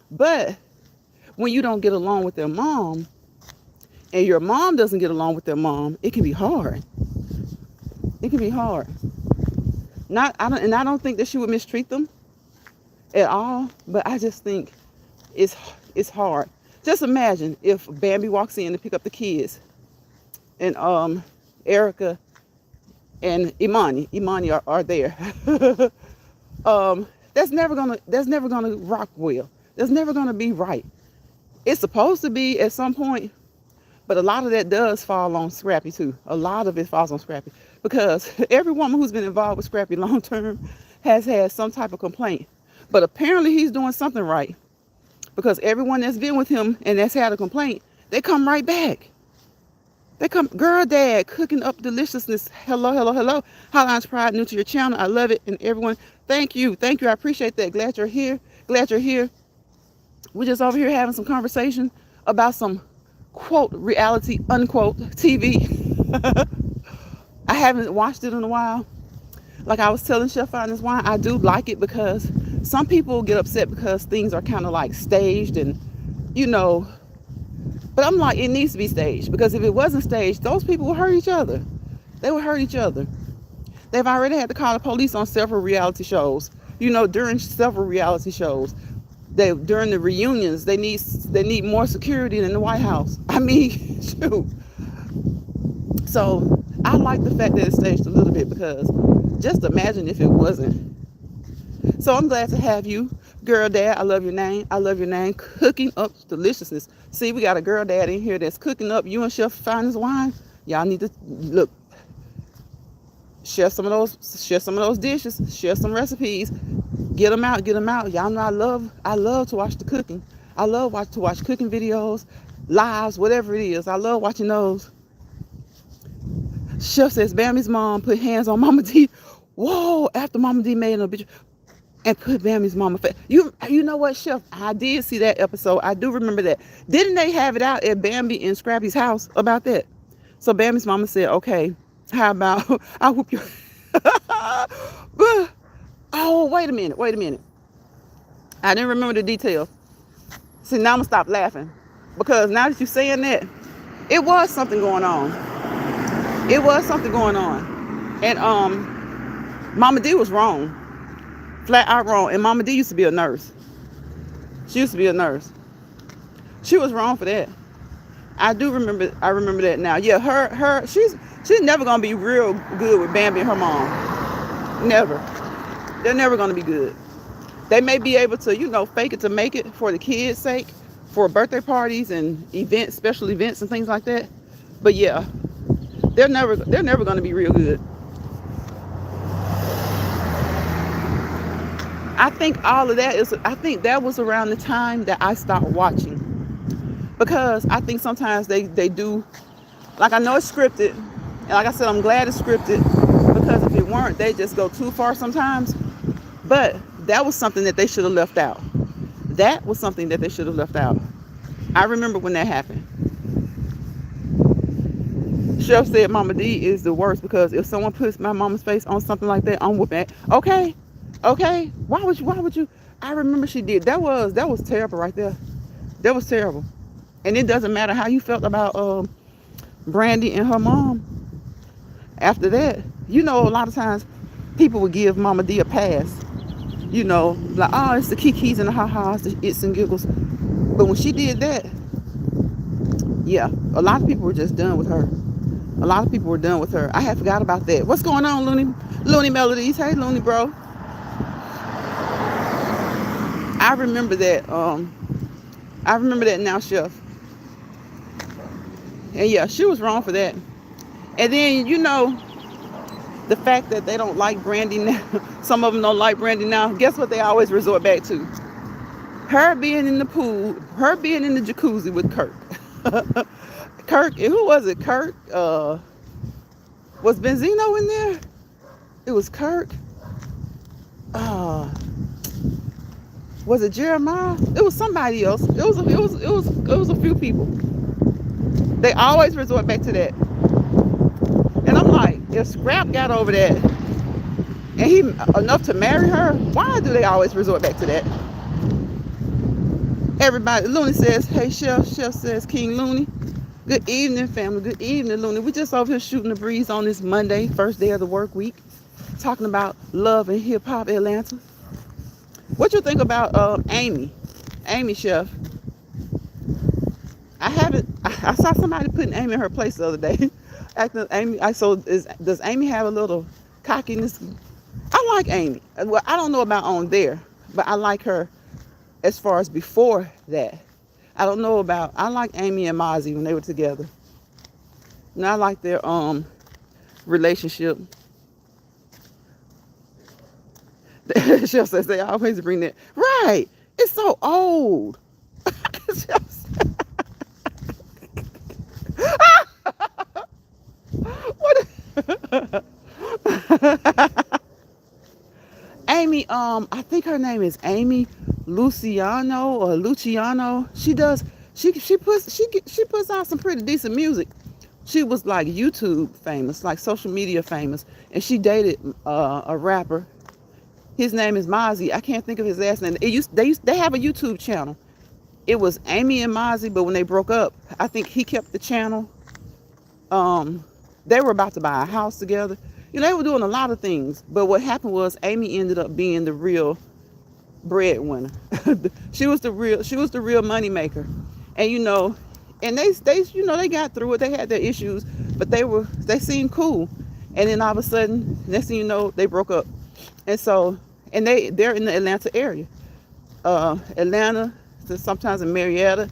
But when you don't get along with their mom and your mom doesn't get along with their mom, it can be hard. It can be hard. I don't think that she would mistreat them at all, but I just think it's hard. Just imagine if Bambi walks in to pick up the kids and Erica and Imani are there. That's never gonna rock well. That's never gonna be right. It's supposed to be at some point, but a lot of that does fall on Scrappy too. A lot of it falls on Scrappy because every woman who's been involved with Scrappy long term has had some type of complaint. But apparently he's doing something right because everyone that's been with him and that's had a complaint, they come right back. They come, girl, dad, cooking up deliciousness. Hello. Highline's Pride, new to your channel. I love it. And everyone, thank you. I appreciate that. Glad you're here. We're just over here having some conversation about some, quote, reality, unquote, TV. I haven't watched it in a while. Like I was telling Chef Finest Wine, I do like it because some people get upset because things are kind of like staged and, but I'm like, it needs to be staged because if it wasn't staged, those people would hurt each other. They would hurt each other. They've already had to call the police on several reality shows. During several reality shows, during the reunions, they need more security than the White House. I mean, shoot. So I like the fact that it's staged a little bit because just imagine if it wasn't. So I'm glad to have you, girl dad. I love your name. Cooking up deliciousness. See, we got a girl dad in here that's cooking up. You and Chef Finest Wine. Y'all need to look. Share some of those dishes. Share some recipes. Get them out. Y'all know I love to watch the cooking. I love to watch cooking videos, lives, whatever it is. I love watching those. Chef says Bambi's mom put hands on Mama D. Whoa! After Mama D made an obituary and put Bambi's mama face. You know what, Chef? I did see that episode. I do remember that. Didn't they have it out at Bambi and Scrappy's house about that? So Bambi's mama said, "Okay, how about I whoop you?" Oh, wait a minute. I didn't remember the details. See, now I'm gonna stop laughing because now that you're saying that, it was something going on. And Mama D was wrong. Flat out wrong. And Mama D used to be a nurse. She was wrong for that. I do remember. I remember that now. Yeah, she's never gonna be real good with Bambi and her mom. Never. They're never gonna be good. They may be able to, fake it to make it for the kids' sake, for birthday parties and events, special events and things like that. But yeah, they're never gonna be real good. I think all of that is. I think that was around the time that I stopped watching because I think sometimes they do. Like I know it's scripted, and like I said, I'm glad it's scripted because if it weren't, they just go too far sometimes. But that was something that they should have left out. That was something that they should have left out. I remember when that happened. Chef said Mama D is the worst because if someone puts my mama's face on something like that, I'm whooping it. Okay, okay. Why would you? I remember she did. That was terrible right there. That was terrible. And it doesn't matter how you felt about Brandy and her mom. After that, a lot of times people would give Mama D a pass. Like, oh, it's the kikis and the ha-has, the its and giggles. But when she did that, yeah, a lot of people were just done with her. A lot of people were done with her. I had forgot about that. What's going on, Looney Melodies? Hey, Looney, bro. I remember that. I remember that now, Chef. And yeah, she was wrong for that. And then, the fact that they don't like Brandy now, some of them don't like Brandy now, guess what they always resort back to? Her being in the pool, her being in the jacuzzi with Kirk. Kirk, who was it? Kirk? Was Benzino in there? It was Kirk. Was it Jeremiah? It was somebody else. It was a few people. They always resort back to that. And I'm like, if Scrap got over that and he enough to marry her, why do they always resort back to that? Everybody, Looney says, hey, Chef. Chef says, King Looney. Good evening, family. Good evening, Looney. We just over here shooting the breeze on this Monday, first day of the work week, talking about love and hip hop Atlanta. What you think about Amy? Amy, Chef. I saw somebody putting Amy in her place the other day. Acting Amy. Does Amy have a little cockiness? I like Amy. Well, I don't know about on there, but I like her as far as before that. I don't know about. I like Amy and Mozzie when they were together. And I like their relationship. Chef says they always bring that. Right. It's so old. What? Amy, I think her name is Amy Luciano. She puts out some pretty decent music. She was like YouTube famous, like social media famous, and she dated a rapper. His name is Mozzie. I can't think of his last name. They have a YouTube channel. It was Amy and Mozzie, but when they broke up, I think he kept the channel. They were about to buy a house together. They were doing a lot of things, but what happened was Amy ended up being the real breadwinner. She was the real money maker, and and they got through it. They had their issues, but they seemed cool, and then all of a sudden, next thing you know, they broke up, and they're in the Atlanta area, Atlanta, sometimes in Marietta.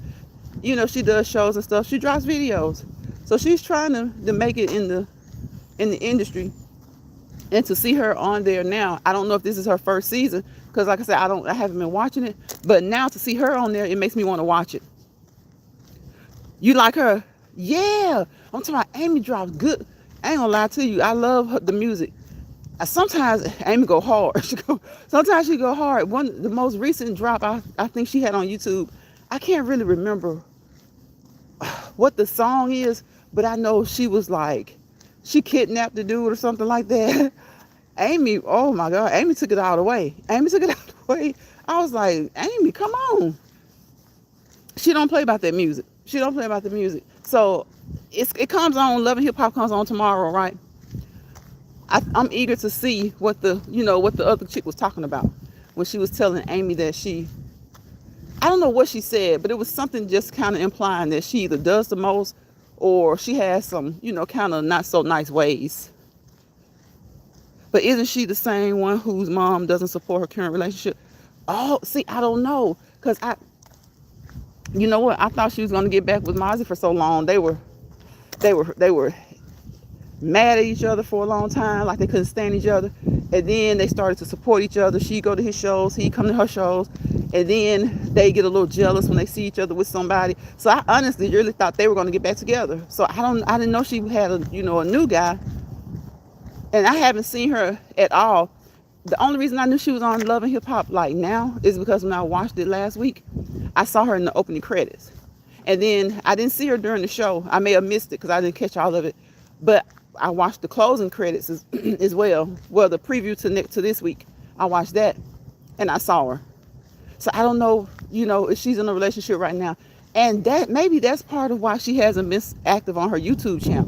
She does shows and stuff. She drops videos, so she's trying to make it in the industry. And to see her on there now, I don't know if this is her first season, because like I said, I haven't been watching it. But now to see her on there, it makes me want to watch it. You like her? Yeah. I'm talking about Amy drops good. I ain't gonna lie to you. I love the music. Sometimes Amy go hard. Sometimes she go hard. The most recent drop I think she had on YouTube, I can't really remember what the song is, but I know she was like, she kidnapped the dude or something like that. Amy, oh my God, Amy took it all the way. I was like, Amy, come on. She don't play about that music. So it comes on, Love and Hip Hop comes on tomorrow, right? I'm eager to see what the other chick was talking about when she was telling Amy that I don't know what she said, but it was something just kind of implying that she either does the most or she has some, kind of not so nice ways. But isn't she the same one whose mom doesn't support her current relationship? Oh, see, I don't know. Because you know what? I thought she was going to get back with Mozzie for so long. They were mad at each other for a long time, like they couldn't stand each other. And then they started to support each other. She go to his shows, he come to her shows. And then they get a little jealous when they see each other with somebody. So I honestly really thought they were going to get back together. So I didn't know she had a new guy. And I haven't seen her at all. The only reason I knew she was on Love and Hip Hop like now is because when I watched it last week, I saw her in the opening credits. And then I didn't see her during the show. I may have missed it because I didn't catch all of it. But I watched the closing credits as well. Well, the preview to this week, I watched that and I saw her. So I don't know, if she's in a relationship right now. And maybe that's part of why she hasn't been active on her YouTube channel.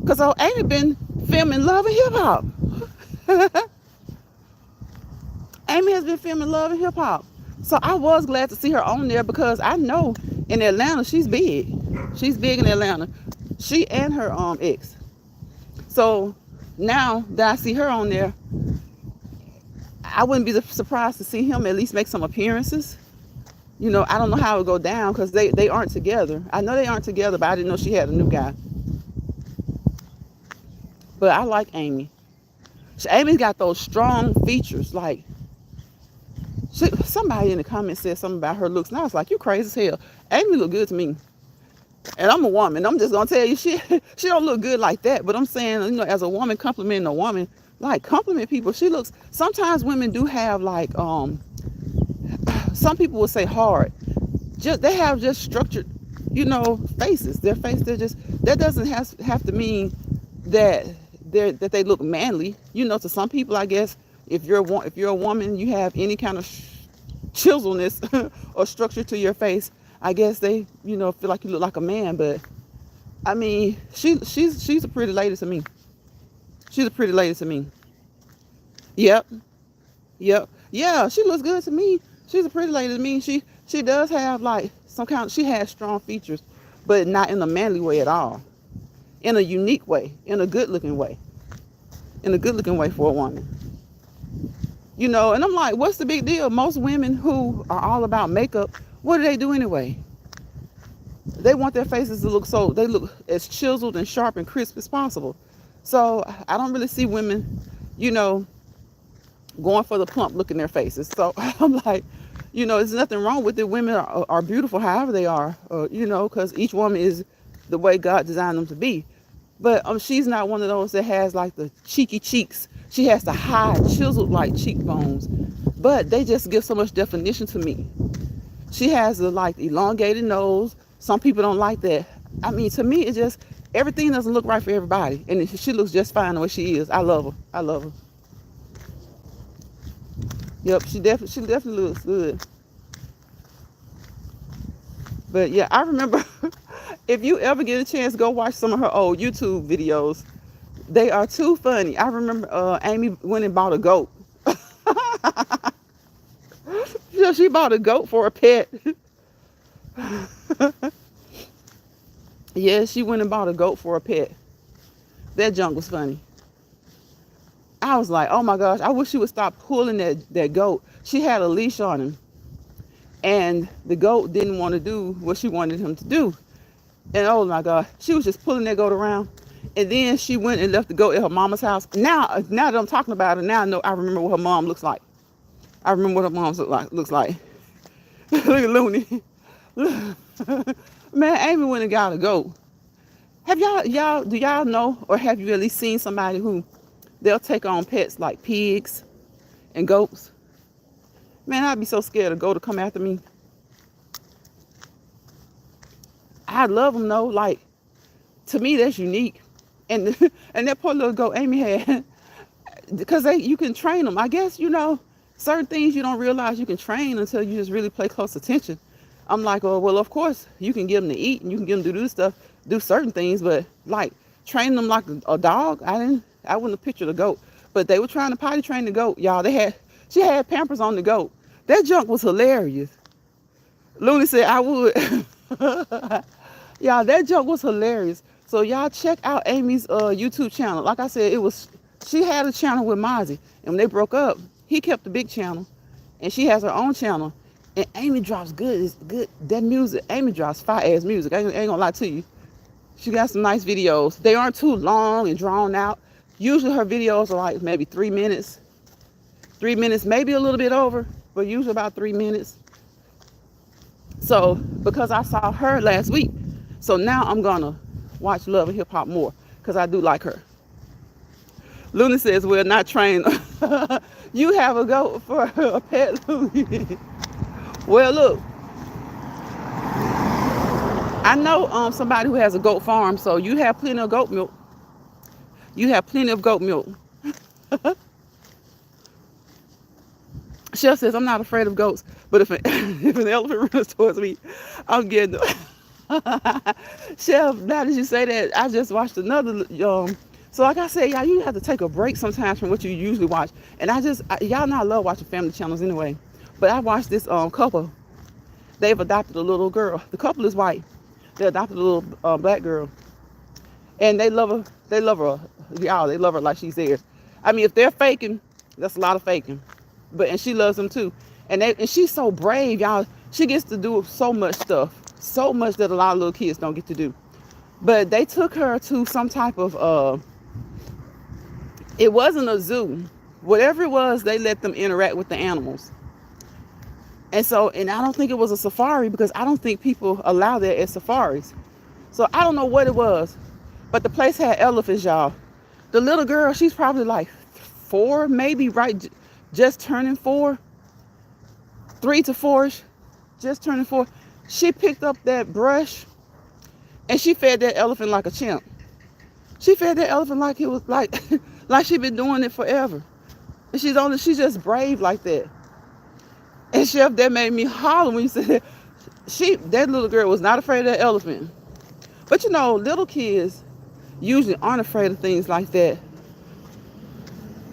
Because Amy been filming Love and Hip Hop. Amy has been filming Love and Hip Hop. So I was glad to see her on there because I know in Atlanta she's big. She's big in Atlanta. She and her ex. So now that I see her on there, I wouldn't be surprised to see him at least make some appearances. I don't know how it would go down because they aren't together. I know they aren't together, but I didn't know she had a new guy. But I like Amy. Amy's got those strong features. Like, somebody in the comments said something about her looks, and I was like, you crazy as hell. Amy look good to me. And I'm a woman. I'm just going to tell you, she don't look good like that. But I'm saying, as a woman, complimenting a woman, like, compliment people. Sometimes women do have, like, some people would say hard. They have just structured, faces. Their face, that doesn't have to mean that they look manly. To some people, I guess, if you're a woman, you have any kind of chiselness or structure to your face, I guess they, feel like you look like a man. But I mean, she's a pretty lady to me. She's a pretty lady to me. Yep. Yeah, she looks good to me. She's a pretty lady to me. She does have like she has strong features, but not in a manly way at all. In a unique way, in a good looking way. In a good looking way for a woman. And I'm like, what's the big deal? Most women who are all about makeup, what do they do anyway? They want their faces to they look as chiseled and sharp and crisp as possible. So I don't really see women, going for the plump look in their faces. So I'm like, there's nothing wrong with it. Women are beautiful however they are, because each woman is the way God designed them to be. But she's not one of those that has like the cheeky cheeks. She has the high chiseled like cheekbones, but they just give so much definition to me. She has the like elongated nose. Some people don't like that. I mean, to me, it just, everything doesn't look right for everybody. And she looks just fine the way she is. I love her. Yep, she definitely looks good. But yeah, I remember if you ever get a chance, go watch some of her old YouTube videos. They are too funny. I remember Amy went and bought a goat. She bought a goat for a pet. Yeah, she went and bought a goat for a pet. That junk was funny. I was like, oh my gosh, I wish she would stop pulling that goat. She had a leash on him. And the goat didn't want to do what she wanted him to do. And oh my God, she was just pulling that goat around. And then she went and left the goat at her mama's house. Now that I'm talking about it, now I remember what her mom looks like. I remember what her mom looks like. Look at Looney. Man, Amy went and got a goat. Have do y'all know, or have you at least seen somebody who they'll take on pets like pigs and goats? Man, I'd be so scared a goat to come after me. I love them though. Like, to me, that's unique. And that poor little goat Amy had, because you can train them. I guess, certain things you don't realize you can train until you just really pay close attention. I'm like, oh, well, of course, you can get them to eat and you can get them to do stuff, do certain things, but like training them like a dog, I wouldn't have pictured a goat. But they were trying to potty train the goat, y'all. She had Pampers on the goat. That junk was hilarious. Looney said I would. Y'all, that joke was hilarious. So y'all check out Amy's YouTube channel. Like I said, she had a channel with Mozzie, and when they broke up, he kept the big channel, and she has her own channel. And Amy drops good. It's good. That music, Amy drops fire ass music. I ain't gonna lie to you. She got some nice videos. They aren't too long and drawn out. Usually her videos are like maybe 3 minutes. 3 minutes, maybe a little bit over, but usually about 3 minutes. So because I saw her last week, so now I'm gonna watch Love and Hip Hop more because I do like her. Luna says we're not trained. You have a goat for a pet, Looney. Well, look, I know somebody who has a goat farm, so you have plenty of goat milk. You have plenty of goat milk. Chef says, I'm not afraid of goats, but if an elephant runs towards me, I'm getting Chef, now that you say that, I just watched another, so like I said, y'all, you have to take a break sometimes from what you usually watch. And y'all know I love watching family channels anyway. But I watched this couple. They've adopted a little girl. The couple is white. They adopted a little black girl. And they love her. They love her. Y'all, they love her like she's theirs. I mean, if they're faking, that's a lot of faking. And she loves them too. And she's so brave, y'all. She gets to do so much stuff. So much that a lot of little kids don't get to do. But they took her to some type of, it wasn't a zoo. Whatever it was, they let them interact with the animals. And I don't think it was a safari because I don't think people allow that at safaris. So I don't know what it was. But the place had elephants, y'all. The little girl, she's probably like 4, maybe right, just turning 4. 3 to 4ish, just turning 4. She picked up that brush and she fed that elephant like a chimp. She fed that elephant like it was like she'd been doing it forever. And she's just brave like that. And Chef, that made me holler when you said that little girl was not afraid of that elephant. But you know, little kids usually aren't afraid of things like that.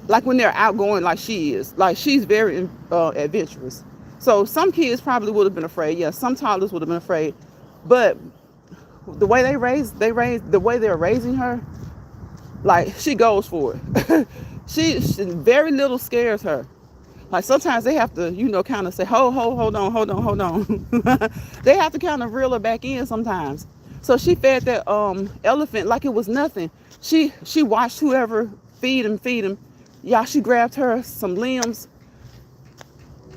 Like when they're outgoing like she is. Like she's very adventurous. So some kids probably would have been afraid. Yeah, some toddlers would have been afraid. But the way the way they're raising her, like she goes for it. she very little scares her. Like sometimes they have to, kind of say, hold on. They have to kind of reel her back in sometimes. So she fed that elephant like it was nothing. She watched whoever feed him. Y'all, she grabbed her some limbs.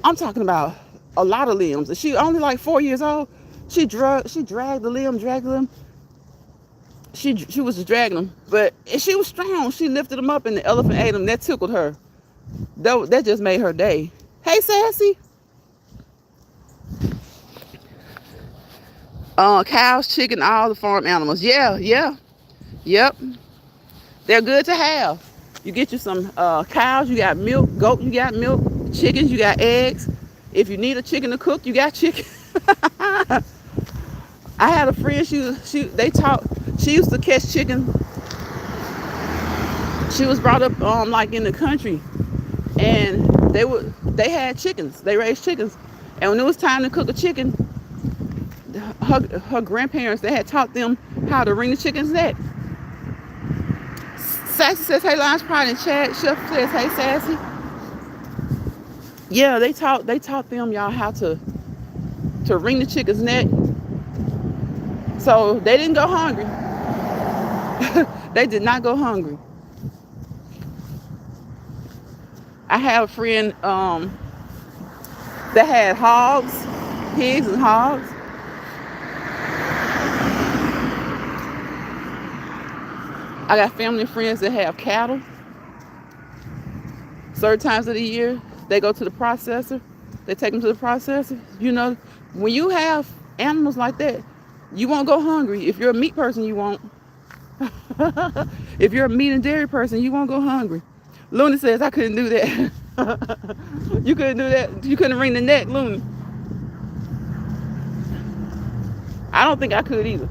I'm talking about a lot of limbs. And she only like 4 years old. She dragged the limb. She was just dragging them. But she was strong. She lifted them up and the elephant ate them. That tickled her. That just made her day. Hey, Sassy. Cows, chicken, all the farm animals. Yeah. Yep. They're good to have. You get you some cows, you got milk. Goat, you got milk. Chickens, you got eggs. If you need a chicken to cook, you got chicken. I had a friend, she used to catch chicken. She was brought up like in the country, and they had chickens. They raised chickens, and when it was time to cook a chicken, her grandparents, they had taught them how to wring the chicken's neck. Sassy says, hey, Lion's Pride in chat. Chef says, hey, Sassy. Yeah, they taught them, y'all, how to wring the chicken's neck. So they didn't go hungry. They did not go hungry. I have a friend that had hogs, pigs and hogs. I got family and friends that have cattle. Certain times of the year, they go to the processor. They take them to the processor. When you have animals like that, you won't go hungry. If you're a meat person, you won't. If you're a meat and dairy person, you won't go hungry. Looney says, I couldn't do that. You couldn't do that. You couldn't wring the neck, Looney. I don't think I could either.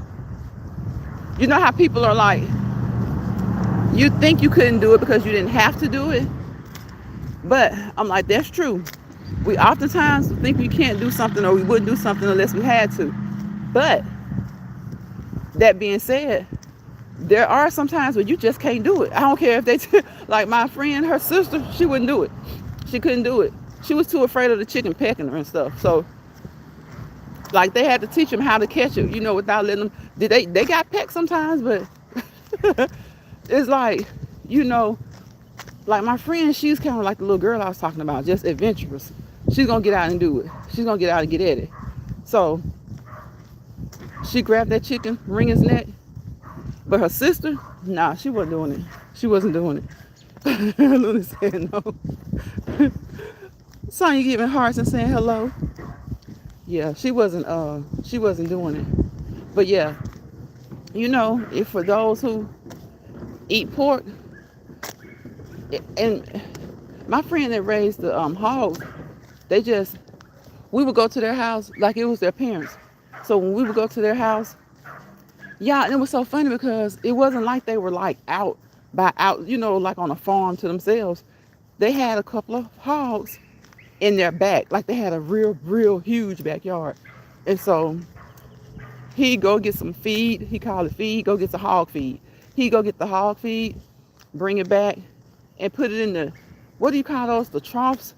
You know how people are like, you think you couldn't do it because you didn't have to do it. But I'm like, that's true. We oftentimes think we can't do something or we wouldn't do something unless we had to. But that being said, there are some times where you just can't do it. I don't care if like my friend, her sister, she wouldn't do it. She couldn't do it. She was too afraid of the chicken pecking her and stuff. So, like, they had to teach them how to catch it, without letting them. They got pecked sometimes, but it's like, you know, like my friend, she's kind of like the little girl I was talking about, just adventurous. She's gonna get out and do it. She's gonna get out and get at it. So she grabbed that chicken, wring his neck. But her sister, nah, she wasn't doing it. She wasn't doing it. Luna said no. Sonya giving hearts and saying hello. Yeah, she wasn't doing it. But yeah, if for those who eat pork, and my friend that raised the hogs, we would go to their house like it was their parents. So when we would go to their house, yeah, and it was so funny because it wasn't like they were like out, like on a farm to themselves. They had a couple of hogs in their back, like they had a real huge backyard. And so he'd go get some feed. He called it feed. Go get the hog feed. He'd go get the hog feed, bring it back, and put it in what do you call those? The troughs.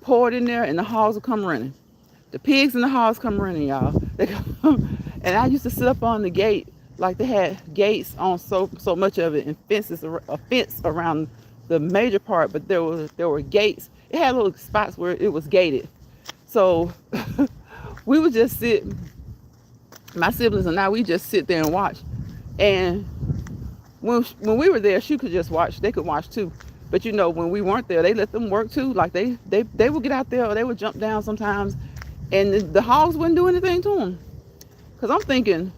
Pour it in there, and the hogs will come running. The pigs and the hogs come running, y'all. They come, and I used to sit up on the gate, like they had gates on so much of it, and a fence around the major part, but there were gates. It had little spots where it was gated. So we would just sit, my siblings and I, we just sit there and watch. And when we were there, she could just watch. They could watch too. But when we weren't there, they let them work too. Like they would get out there, or they would jump down sometimes, and the hogs wouldn't do anything to them. Cause I'm thinking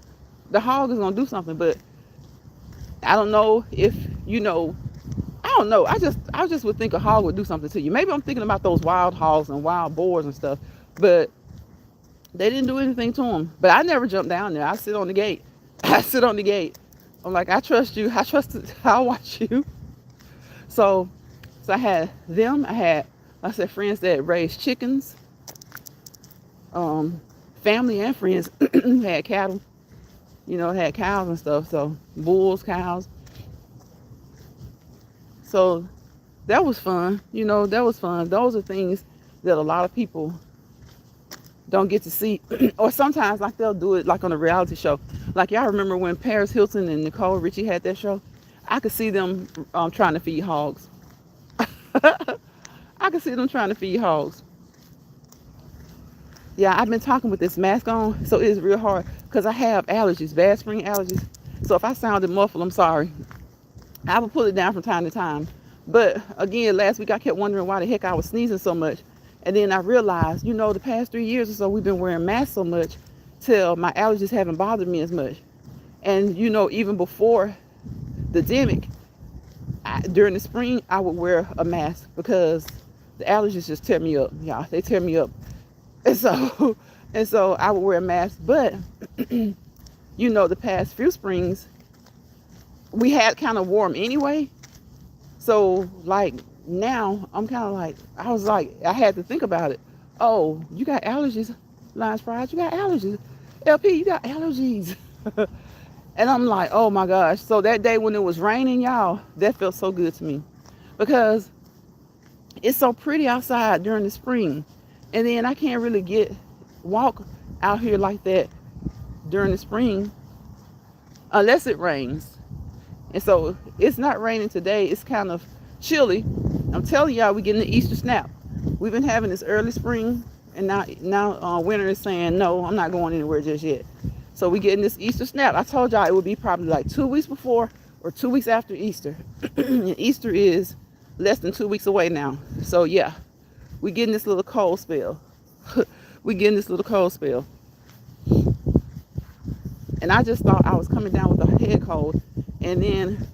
the hog is gonna do something, but I don't know if I don't know. I just would think a hog would do something to you. Maybe I'm thinking about those wild hogs and wild boars and stuff, but they didn't do anything to them. But I never jumped down there. I sit on the gate. I'm like, I trust you. I'll watch you. So I had them. I had, like I said, friends that raised chickens. Family and friends who had cattle. Had cows and stuff. So bulls, cows. So that was fun. That was fun. Those are things that a lot of people don't get to see. Or sometimes, like, they'll do it like on a reality show. Like, y'all remember when Paris Hilton and Nicole Richie had that show? I could see them trying to feed hogs. I could see them trying to feed hogs. Yeah, I've been talking with this mask on, so it is real hard because I have allergies, bad spring allergies. So if I sounded muffled, I'm sorry. I will pull it down from time to time. But again, last week I kept wondering why the heck I was sneezing so much. And then I realized, the past 3 years or so, we've been wearing masks so much till my allergies haven't bothered me as much. And, even before the demic, during the spring, I would wear a mask because the allergies just tear me up. Yeah, they tear me up. And so I would wear a mask. But, the past few springs, we had kind of warm anyway. So, like, now I'm kind of like, I had to think about it. Oh, you got allergies, Lions Pride, you got allergies. LP, you got allergies. And I'm like, oh my gosh. So that day when it was raining, y'all, that felt so good to me because it's so pretty outside during the spring. And then I can't really walk out here like that during the spring unless it rains. And so it's not raining today. It's kind of chilly. I'm telling y'all, we're getting the Easter snap. We've been having this early spring, and now winter is saying, no, I'm not going anywhere just yet. So we're getting this Easter snap. I told y'all it would be probably like 2 weeks before or 2 weeks after Easter. And Easter is less than 2 weeks away now. So yeah, we're getting this little cold spell. And I just thought I was coming down with a head cold. And then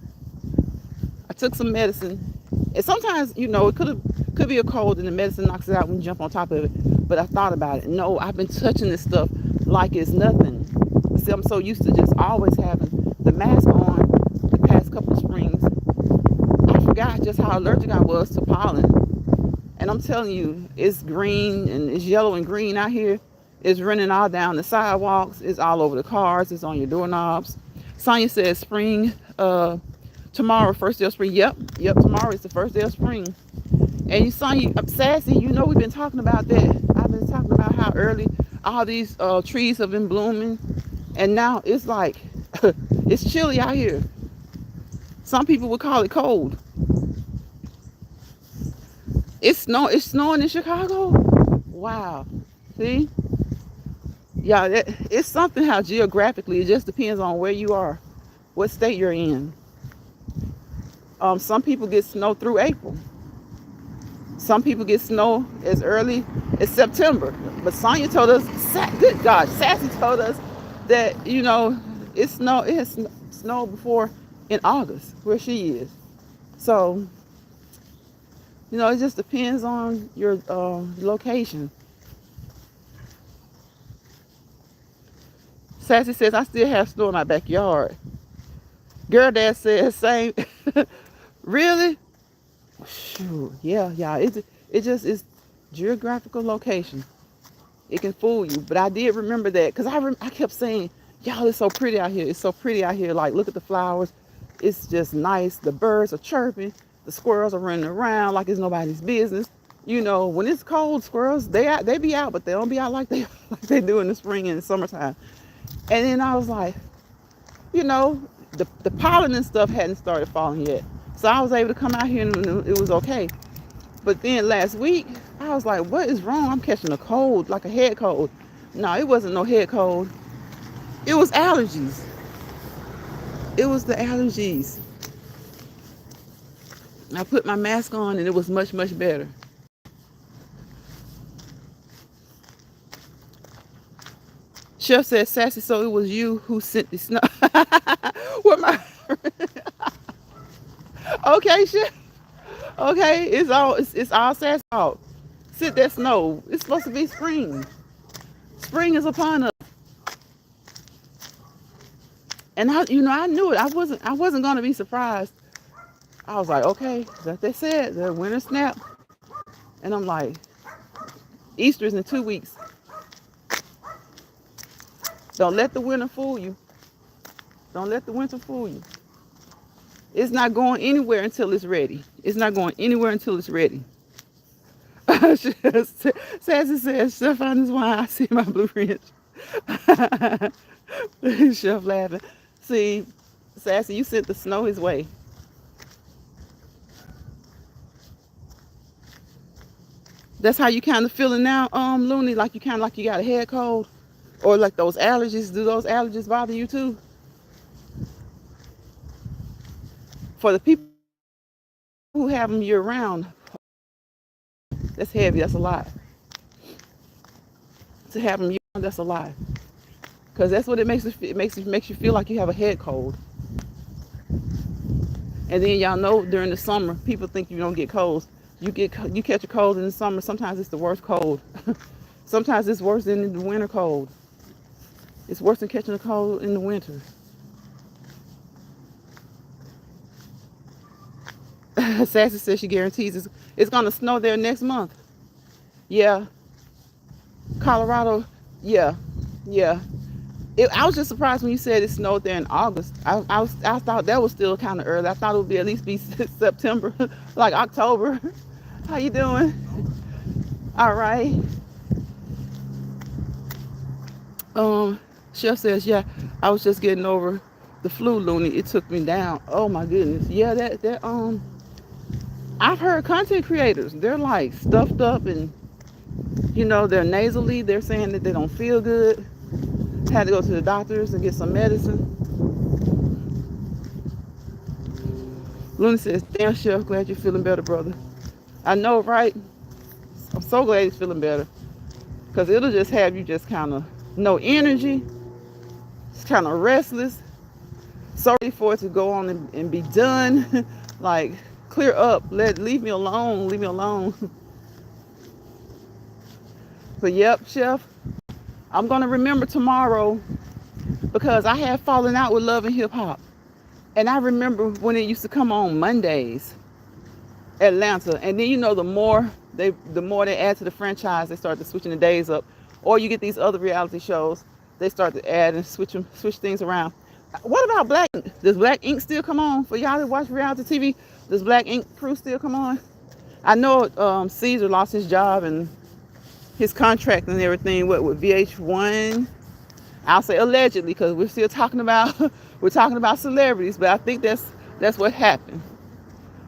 I took some medicine. And sometimes, it could be a cold and the medicine knocks it out when you jump on top of it. But I thought about it. No, I've been touching this stuff like it's nothing. See, I'm so used to just always having the mask on the past couple of springs. I forgot just how allergic I was to pollen. And And I'm telling you, it's green and it's yellow and green out here. It's running all down the sidewalks. It's all over the cars. It's on your doorknobs. Sonya says spring, tomorrow, first day of spring. Yep, tomorrow is the first day of spring. And you, Sonya, Sassy, you know we've been talking about that. I've been talking about how early all these trees have been blooming. And now it's like, it's chilly out here. Some people would call it cold. It's snowing in Chicago? Wow. See? Yeah, it's something how geographically, it just depends on where you are, what state you're in. Some people get snow through April. Some people get snow as early as September. But Sonya told us, good God, Sassy told us that, it has snowed before in August where she is. So, it just depends on your location. Sassy says, I still have snow in my backyard. Girl Dad says, same. Really? Shoot. Yeah. It just is geographical location. It can fool you. But I did remember that because I kept saying, y'all, it's so pretty out here. It's so pretty out here. Like, look at the flowers. It's just nice. The birds are chirping. The squirrels are running around like it's nobody's business. When it's cold, squirrels, they be out, but they don't be out like they do in the spring and the summertime. And then I was like, the pollen and stuff hadn't started falling yet. So I was able to come out here and it was okay. But then last week, I was like, what is wrong? I'm catching a cold, like a head cold. No, it wasn't no head cold. It was allergies. It was the allergies. I put my mask on and it was much, much better. Chef said, Sassy, so it was you who sent the snow. What my Okay, Chef. Okay, it's all Sassy fault. Sit that snow. It's supposed to be spring. Spring is upon us. And I knew it. I wasn't gonna be surprised. I was like, okay, like they said, the winter snap. And I'm like, Easter's in 2 weeks. Don't let the winter fool you. Don't let the winter fool you. It's not going anywhere until it's ready. It's not going anywhere until it's ready. Sassy says, Chef, on this wine, I see my blueprints. Chef laughing. See, Sassy, you sent the snow his way. That's how you kind of feeling now, Looney, like you got a head cold? Or like those allergies, do those allergies bother you too? For the people who have them year round, that's heavy, that's a lot. To have them year round, that's a lot. Because that's what it makes you feel like you have a head cold. And then y'all know during the summer, people think you don't get colds. You catch a cold in the summer, sometimes it's the worst cold. Sometimes it's worse than the winter cold. It's worse than catching a cold in the winter. Sassy says she guarantees it's going to snow there next month. Yeah. Colorado, yeah. I was just surprised when you said it snowed there in August. I thought that was still kind of early. I thought it would be at least be September, like October. How you doing? All right. Chef says, yeah, I was just getting over the flu, Looney. It took me down. Oh my goodness. Yeah, that I've heard content creators, they're like stuffed up and they're nasally. They're saying that they don't feel good. Had to go to the doctors and get some medicine. Looney says, damn, Chef, glad you're feeling better, brother. I know, right? I'm so glad he's feeling better. Because it'll just have you just kind of no energy. It's kind of restless. Sorry for it to go on and be done. Like, clear up. Leave me alone. Leave me alone. But yep, Chef, I'm going to remember tomorrow because I had fallen out with Love and Hip Hop. And I remember when it used to come on Mondays, Atlanta. And then, the more the more they add to the franchise, they start to switching the days up. Or you get these other reality shows, they start to add and switch things around. What about Black Ink? Does Black Ink still come on for y'all that watch reality TV? Does Black Ink crew still come on? I know Caesar lost his job and his contract and everything. What with VH1? I'll say allegedly because we're still talking about we're talking about celebrities, but I think that's what happened.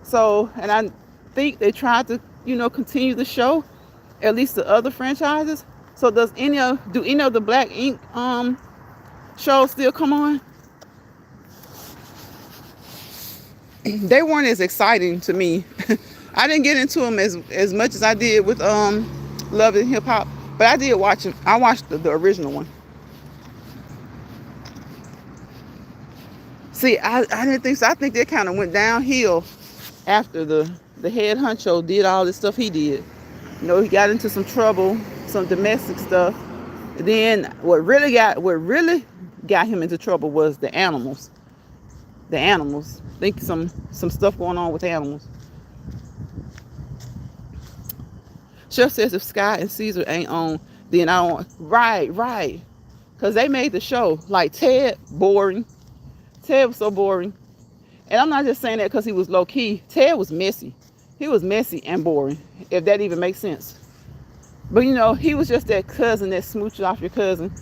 So, and I think they tried to continue the show, at least the other franchises. So do any of the Black Ink shows still come on? They weren't as exciting to me. I didn't get into them as much as I did with Love and Hip Hop, but I did watch them. I watched the original one. See, I didn't think so. I think they kind of went downhill after the head honcho did all this stuff he did. He got into some trouble, some domestic stuff. And then what really got him into trouble was the animals. The animals. I think some stuff going on with animals. Chef says if Sky and Caesar ain't on, then I don't. Right. Because they made the show. Like Ted, boring. Ted was so boring. And I'm not just saying that because he was low key. Ted was messy. He was messy and boring, if that even makes sense. But he was just that cousin that smooched off your cousin.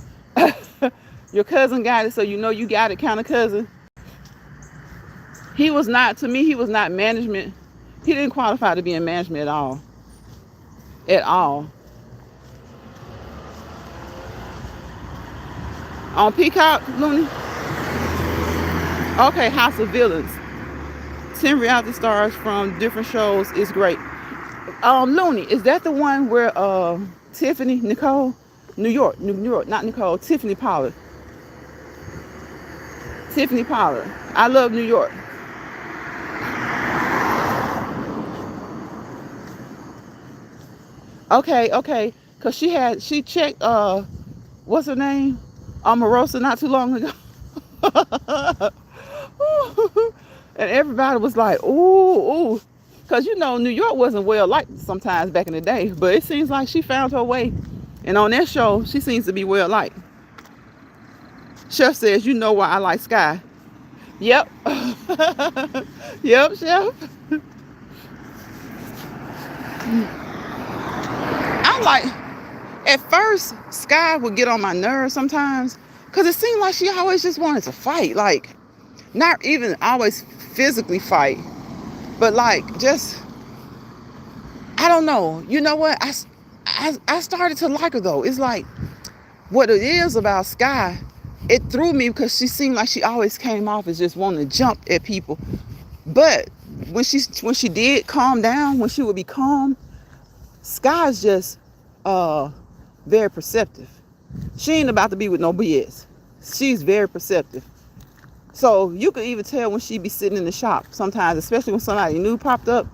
Your cousin got it, so you got it kind of cousin. He was not management. He didn't qualify to be in management at all. At all. On Peacock, Looney? Okay, House of Villains. 10 reality stars from different shows is great. Looney, is that the one where New York, not Nicole, Tiffany Pollard. Tiffany Pollard. I love New York. Okay. Cause she checked what's her name? Omarosa not too long ago. And everybody was like, ooh. Because, New York wasn't well liked sometimes back in the day. But it seems like she found her way. And on that show, she seems to be well liked. Chef says, you know why I like Sky. Yep. Yep, Chef. At first, Sky would get on my nerves sometimes. Because it seemed like she always just wanted to fight. Like, not even always physically fight. But just, I don't know. You know what? I started to like her though. It's like, what it is about Sky, it threw me because she seemed like she always came off as just wanting to jump at people. But when she did calm down, when she would be calm, Sky's just very perceptive. She ain't about to be with no BS. She's very perceptive. So you could even tell when she be sitting in the shop sometimes, especially when somebody new popped up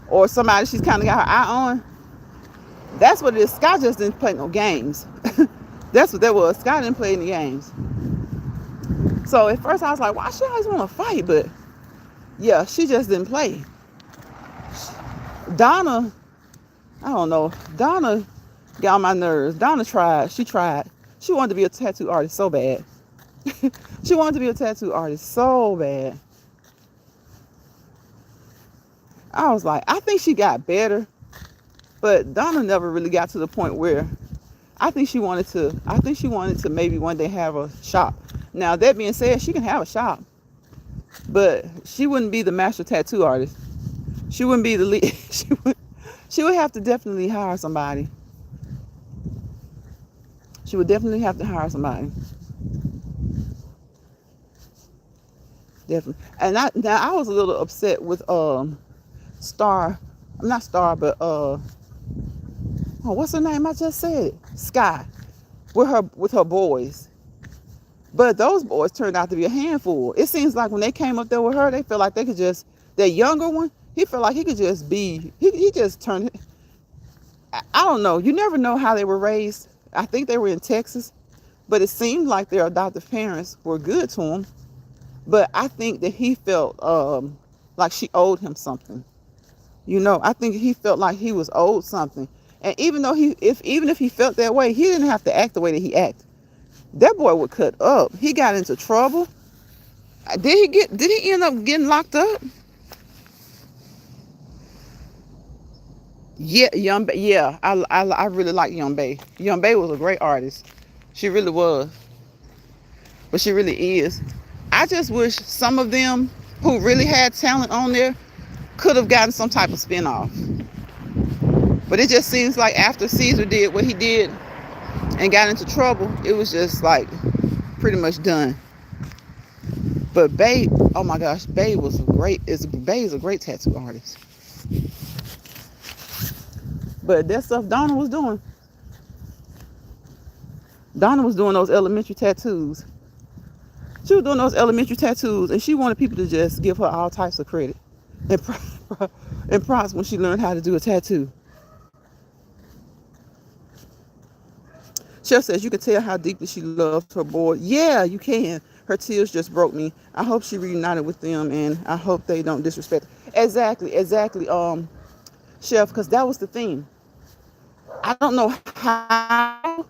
or somebody she's kind of got her eye on. That's what it is. Sky just didn't play no games. That's what that was. Sky didn't play any games. So at first I was like, why she always want to fight? But yeah, she just didn't play. Donna, I don't know. Donna got on my nerves. Donna tried. She tried. She wanted to be a tattoo artist so bad. She wanted to be a tattoo artist so bad. I was like, I think she got better. But Donna never really got to the point where I think she wanted to maybe one day have a shop. Now, that being said, she can have a shop. But she wouldn't be the master tattoo artist. She wouldn't be the lead. She would have to definitely hire somebody. She would definitely have to hire somebody. Definitely. And I was a little upset with Star. I'm not Star, but what's her name? I just said it. Sky. With her boys. But those boys turned out to be a handful. It seems like when they came up there with her, they felt like they could just, that younger one, he felt like he could just be, he just turned, I don't know. You never know how they were raised. I think they were in Texas, but it seemed like their adoptive parents were good to him. But I think that he felt like she owed him something. I think he felt like he was owed something. And even if he felt that way, he didn't have to act the way that he acted. That boy would cut up. He got into trouble. Did he end up getting locked up? Yeah, yeah, I really like Young Bay. Young Bay was a great artist. She really was. But she really is. I just wish some of them who really had talent on there could have gotten some type of spinoff. But it just seems like after Caesar did what he did and got into trouble, it was just like pretty much done. But Bay, oh my gosh, Bay is a great tattoo artist. But that stuff Donna was doing those elementary tattoos. She was doing those elementary tattoos, and she wanted people to just give her all types of credit and props when she learned how to do a tattoo. Chef says you can tell how deeply she loves her boy. Yeah, you can. Her tears just broke me. I hope she reunited with them, and I hope they don't disrespect her. Exactly. Chef, because that was the thing. I don't know how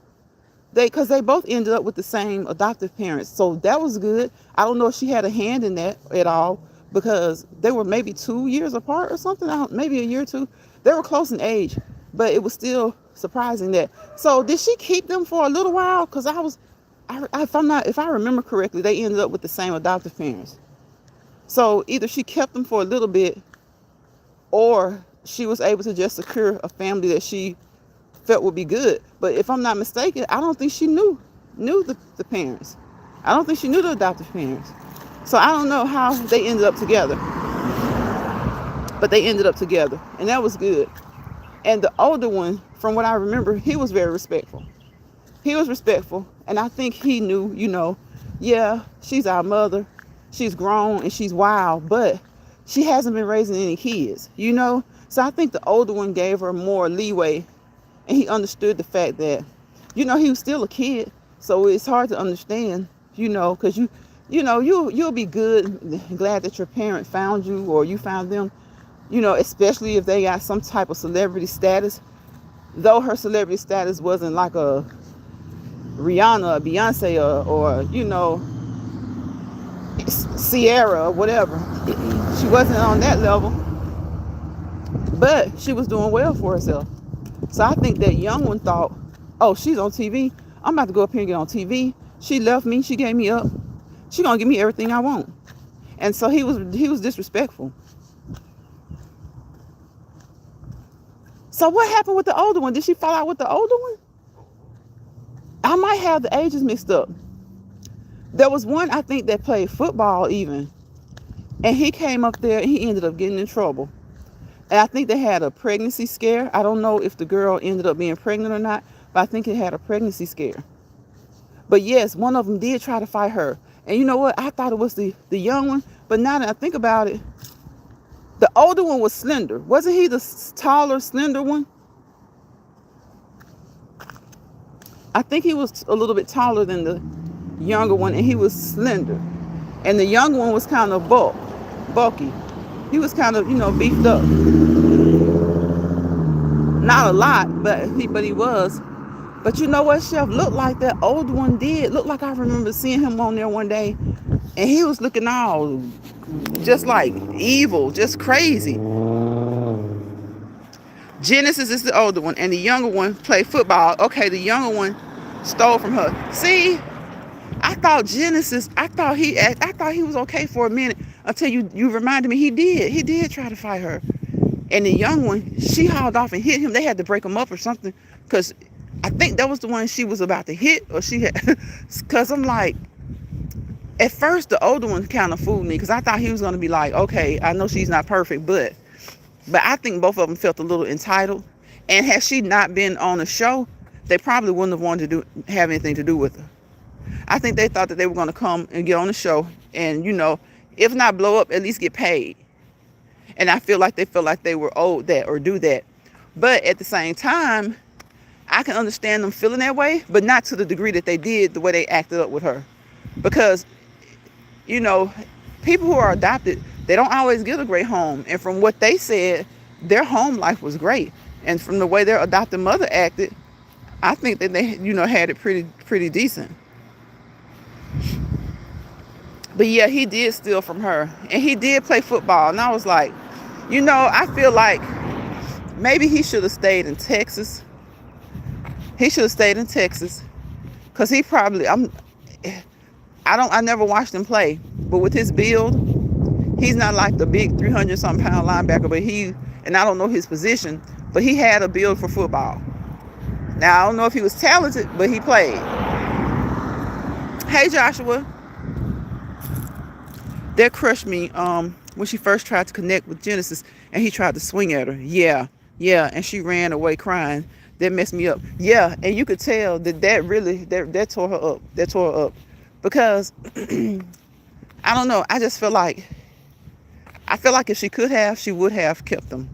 because they both ended up with the same adoptive parents, so that was good. I don't know if she had a hand in that at all because they were maybe 2 years apart or something. Maybe a year or two. They were close in age, but it was still surprising that. So did she keep them for a little while? Because if I remember correctly, they ended up with the same adoptive parents. So either she kept them for a little bit, or she was able to just secure a family that she felt would be good. But if I'm not mistaken, I don't think she knew the parents. I don't think she knew the adoptive parents. So I don't know how they ended up together. But they ended up together, and that was good. And the older one, from what I remember, he was very respectful. He was respectful, and I think he knew, yeah, she's our mother. She's grown and she's wild, but she hasn't been raising any kids. So I think the older one gave her more leeway, and he understood the fact that, he was still a kid. So it's hard to understand, because you'll be good, glad that your parent found you or you found them, especially if they got some type of celebrity status. Though her celebrity status wasn't like a Rihanna, or Beyonce, or Sierra or whatever. She wasn't on that level, but she was doing well for herself. So I think that young one thought, oh, she's on TV. I'm about to go up here and get on TV. She left me. She gave me up. She gonna give me everything I want. And so he was disrespectful. So what happened with the older one? Did she fall out with the older one? I might have the ages mixed up. There was one, I think, that played football even. And he came up there and he ended up getting in trouble. And I think they had a pregnancy scare. I don't know if the girl ended up being pregnant or not, but I think it had a pregnancy scare. But yes, one of them did try to fight her. And you know what? I thought it was the young one. But now that I think about it, the older one was slender. Wasn't he the taller, slender one? I think he was a little bit taller than the younger one, and he was slender. And the younger one was kind of bulky. He was kind of, beefed up. Not a lot, but he was. But you know what, Chef? Looked like that old one did. Looked like I remember seeing him on there one day, and he was looking all just like evil, just crazy. Genesis is the older one, and the younger one played football. Okay, the younger one stole from her. See, I thought he was okay for a minute until you reminded me he did try to fight her. And the young one, she hauled off and hit him. They had to break him up or something, because I think that was the one she was about to hit, or she had, because I'm like, at first the older one kind of fooled me, because I thought he was going to be like, okay, I know she's not perfect, but I think both of them felt a little entitled. And had she not been on the show, they probably wouldn't have wanted to have anything to do with her. I think they thought that they were going to come and get on the show and, if not blow up, at least get paid. And I feel like they were owed that or do that. But at the same time, I can understand them feeling that way, but not to the degree that they did, the way they acted up with her. Because, people who are adopted, they don't always get a great home. And from what they said, their home life was great. And from the way their adopted mother acted, I think that they, had it pretty decent. But yeah, he did steal from her. And he did play football. And I was like, I feel like maybe he should have stayed in Texas. He should have stayed in Texas. Cause he probably I never watched him play. But with his build, he's not like the big 300 something pound linebacker, but and I don't know his position, but he had a build for football. Now I don't know if he was talented, but he played. Hey Joshua. That crushed me when she first tried to connect with Genesis and he tried to swing at her. Yeah, and she ran away crying. That messed me up. Yeah, and you could tell that really that tore her up. That tore her up. Because I don't know, I feel like if she could have, she would have kept them.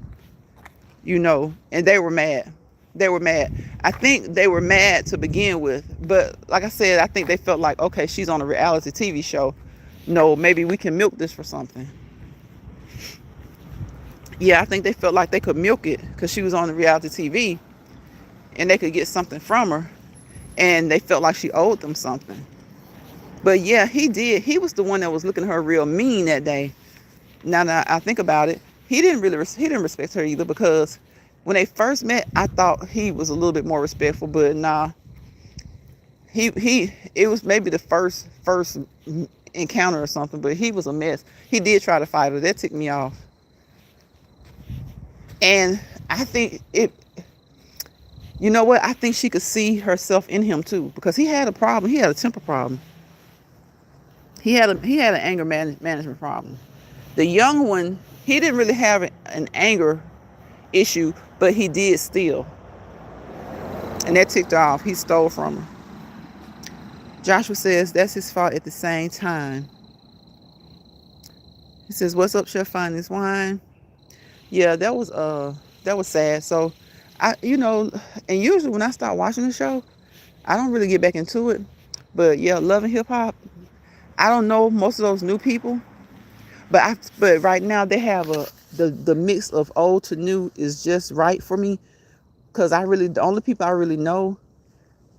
And they were mad. I think they were mad to begin with, but like I said, I think they felt like, okay, she's on a reality TV show. No, maybe we can milk this for something. Yeah, I think they felt like they could milk it because she was on the reality TV and they could get something from her, and they felt like she owed them something. But yeah, he did. He was the one that was looking at her real mean that day. Now that I think about it, he didn't respect her either, because when they first met, I thought he was a little bit more respectful, but nah. It was maybe the first encounter or something, but he was a mess. He did try to fight her. That ticked me off. And I think you know what? I think she could see herself in him too, because he had a problem. He had a temper problem. He had an anger management problem. The young one, he didn't really have an anger issue, but he did steal. And that ticked her off. He stole from her. Joshua says that's his fault at the same time. He says, "What's up, Chef? Find this wine." Yeah, that was sad. So and usually when I start watching the show, I don't really get back into it. But yeah, Love and Hip Hop. I don't know most of those new people, but right now they have the mix of old to new is just right for me, because the only people I really know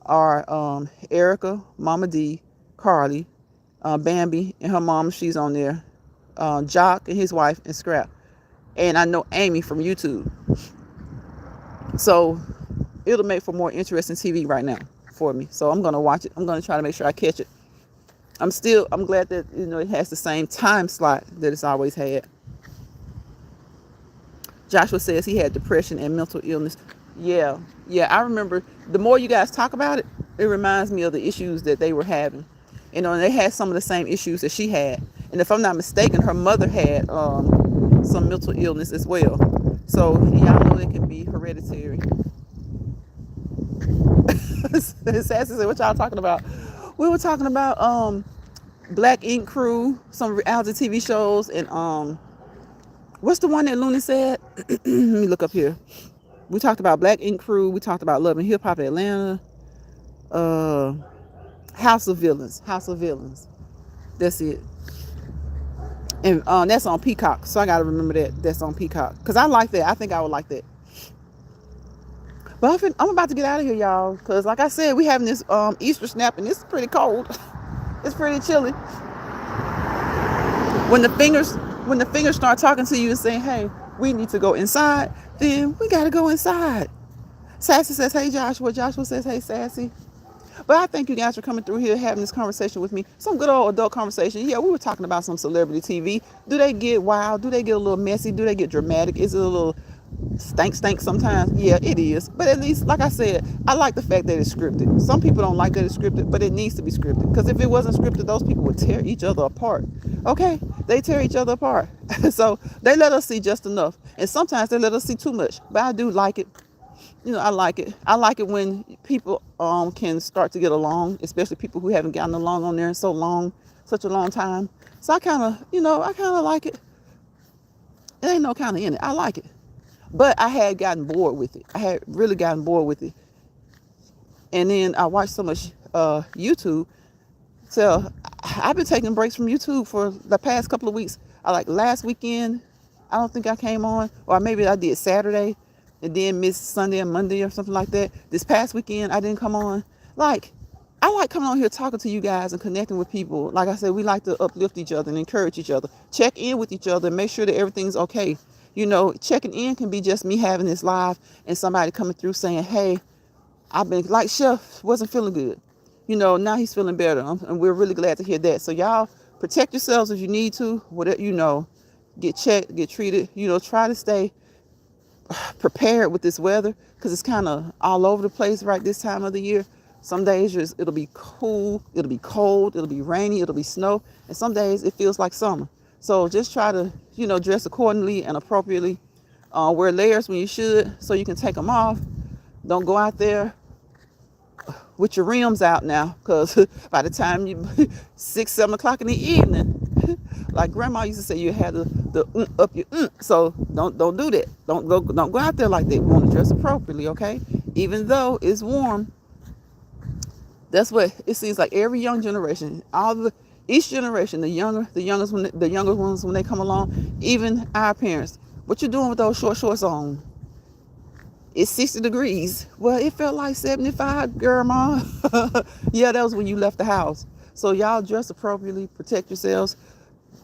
are Erica, Mama D, Carly, Bambi and her mom, she's on there, Jock and his wife, and Scrap. And I know Amy from YouTube. So it'll make for more interesting TV right now for me. So I'm going to watch it. I'm going to try to make sure I catch it. I'm glad that, it has the same time slot that it's always had. Joshua says he had depression and mental illness. Yeah, I remember. The more you guys talk about it, it reminds me of the issues that they were having. And they had some of the same issues that she had. And if I'm not mistaken, her mother had some mental illness as well. So y'all know it can be hereditary. Sassy said, "What y'all talking about?" We were talking about Black Ink Crew, some reality TV shows, and what's the one that Luna said? Let me look up here. We talked about Black Ink Crew. We talked about Love and Hip Hop Atlanta. House of Villains. That's it. And that's on Peacock. So I got to remember that's on Peacock. Because I like that. I think I would like that. But I'm about to get out of here, y'all. Because like I said, we having this Easter snap, and it's pretty cold. It's pretty chilly. When the fingers start talking to you and saying, "Hey, we need to go inside," then we got to go inside. Sassy says, "Hey, Joshua." Joshua says, "Hey, Sassy." But I thank you guys for coming through here, having this conversation with me. Some good old adult conversation. Yeah, we were talking about some celebrity TV. Do they get wild? Do they get a little messy? Do they get dramatic? Is it a little stank sometimes? Yeah, it is. But at least, like I said, I like the fact that it's scripted. Some people don't like that it's scripted, but it needs to be scripted. Because if it wasn't scripted, those people would tear each other apart. Okay? They tear each other apart. So they let us see just enough. And sometimes they let us see too much. But I do like it. I like it. I like it when people can start to get along, especially people who haven't gotten along on there in such a long time. So I kind of like it. It ain't no kind of in it. I like it. But I had gotten bored with it. I had really gotten bored with it. And then I watched so much YouTube. So I've been taking breaks from YouTube for the past couple of weeks. Last weekend, I don't think I came on, or maybe I did Saturday and then missed Sunday and Monday or something like that. This past weekend, I didn't come on. Like, I like coming on here talking to you guys and connecting with people. Like I said, we like to uplift each other and encourage each other. Check in with each other and make sure that everything's okay. You know, checking in can be just me having this live and somebody coming through saying, hey, I've been, like Chef wasn't feeling good. You know, now he's feeling better. And we're really glad to hear that. So y'all protect yourselves if you need to. Whatever, you know, get checked, get treated. You know, try to stay prepared with this weather because it's kind of all over the place right this time of the year. Some days it'll be cool, it'll be cold, it'll be rainy, it'll be snow, and some days it feels like summer. So just try to, you know, dress accordingly and appropriately. Wear layers when you should so you can take them off. Don't go out there with your rims out now, because by the time you 6, 7 o'clock in the evening, like grandma used to say, you had the up your so don't do that. Don't go out there like that. We want to dress appropriately, okay? Even though it's warm, that's what it seems like. Every young generation, each generation, the younger ones when they come along, even our parents, what you doing with those short shorts on? It's 60 degrees. Well, it felt like 75, grandma. Yeah, that was when you left the house. So y'all dress appropriately, protect yourselves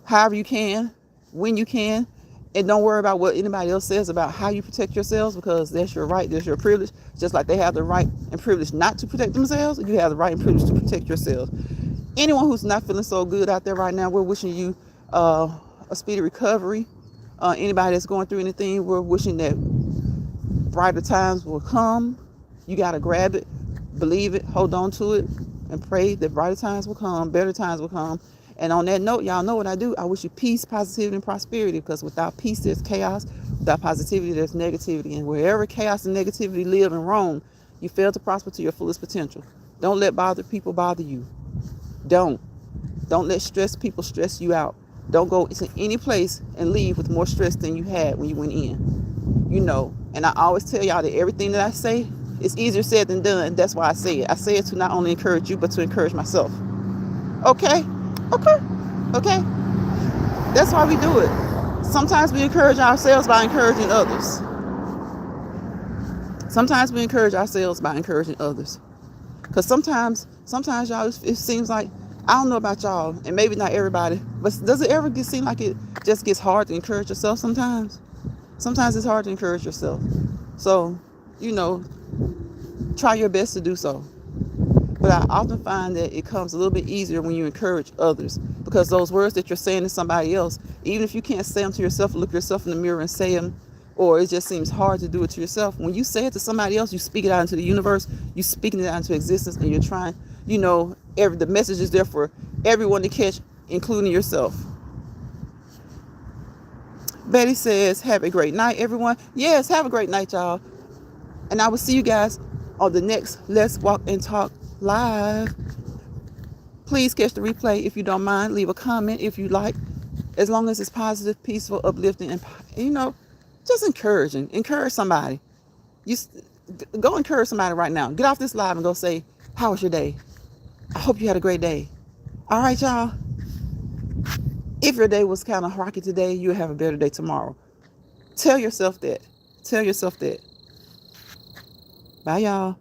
however you can, when you can, and don't worry about what anybody else says about how you protect yourselves, because that's your right, that's your privilege. Just like they have the right and privilege not to protect themselves, you have the right and privilege to protect yourselves. Anyone who's not feeling so good out there right now, we're wishing you a speedy recovery. Anybody that's going through anything, we're wishing that brighter times will come. You got to grab it, believe it, hold on to it, and pray that brighter times will come, better times will come. And on that note, y'all know what I do. I wish you peace, positivity, and prosperity, because without peace, there's chaos. Without positivity, there's negativity. And wherever chaos and negativity live and roam, you fail to prosper to your fullest potential. Don't let people bother you. Don't let stress people stress you out. Don't go to any place and leave with more stress than you had when you went in. You know, and I always tell y'all that everything that I say is easier said than done. That's why I say it. I say it to not only encourage you, but to encourage myself. Okay? Okay? That's why we do it. Sometimes we encourage ourselves by encouraging others. Sometimes we encourage ourselves by encouraging others. Because sometimes y'all, it seems like, I don't know about y'all, and maybe not everybody, but does it ever seem like it just gets hard to encourage yourself sometimes? Sometimes it's hard to encourage yourself. So, you know, try your best to do so. But I often find that it comes a little bit easier when you encourage others, because those words that you're saying to somebody else, even if you can't say them to yourself, look yourself in the mirror and say them, or it just seems hard to do it to yourself. When you say it to somebody else, you speak it out into the universe, you speaking it out into existence, and you're trying, you know, the message is there for everyone to catch, including yourself. Betty says, have a great night, everyone. Yes, have a great night, y'all. And I will see you guys on the next Let's Walk and Talk Live. Please catch the replay if you don't mind. Leave a comment if you like. As long as it's positive, peaceful, uplifting, and, you know, just encouraging. Encourage somebody. Go encourage somebody right now. Get off this live and go say, how was your day? I hope you had a great day. All right, y'all. If your day was kind of rocky today, you'll have a better day tomorrow. Tell yourself that. Tell yourself that. Bye, y'all.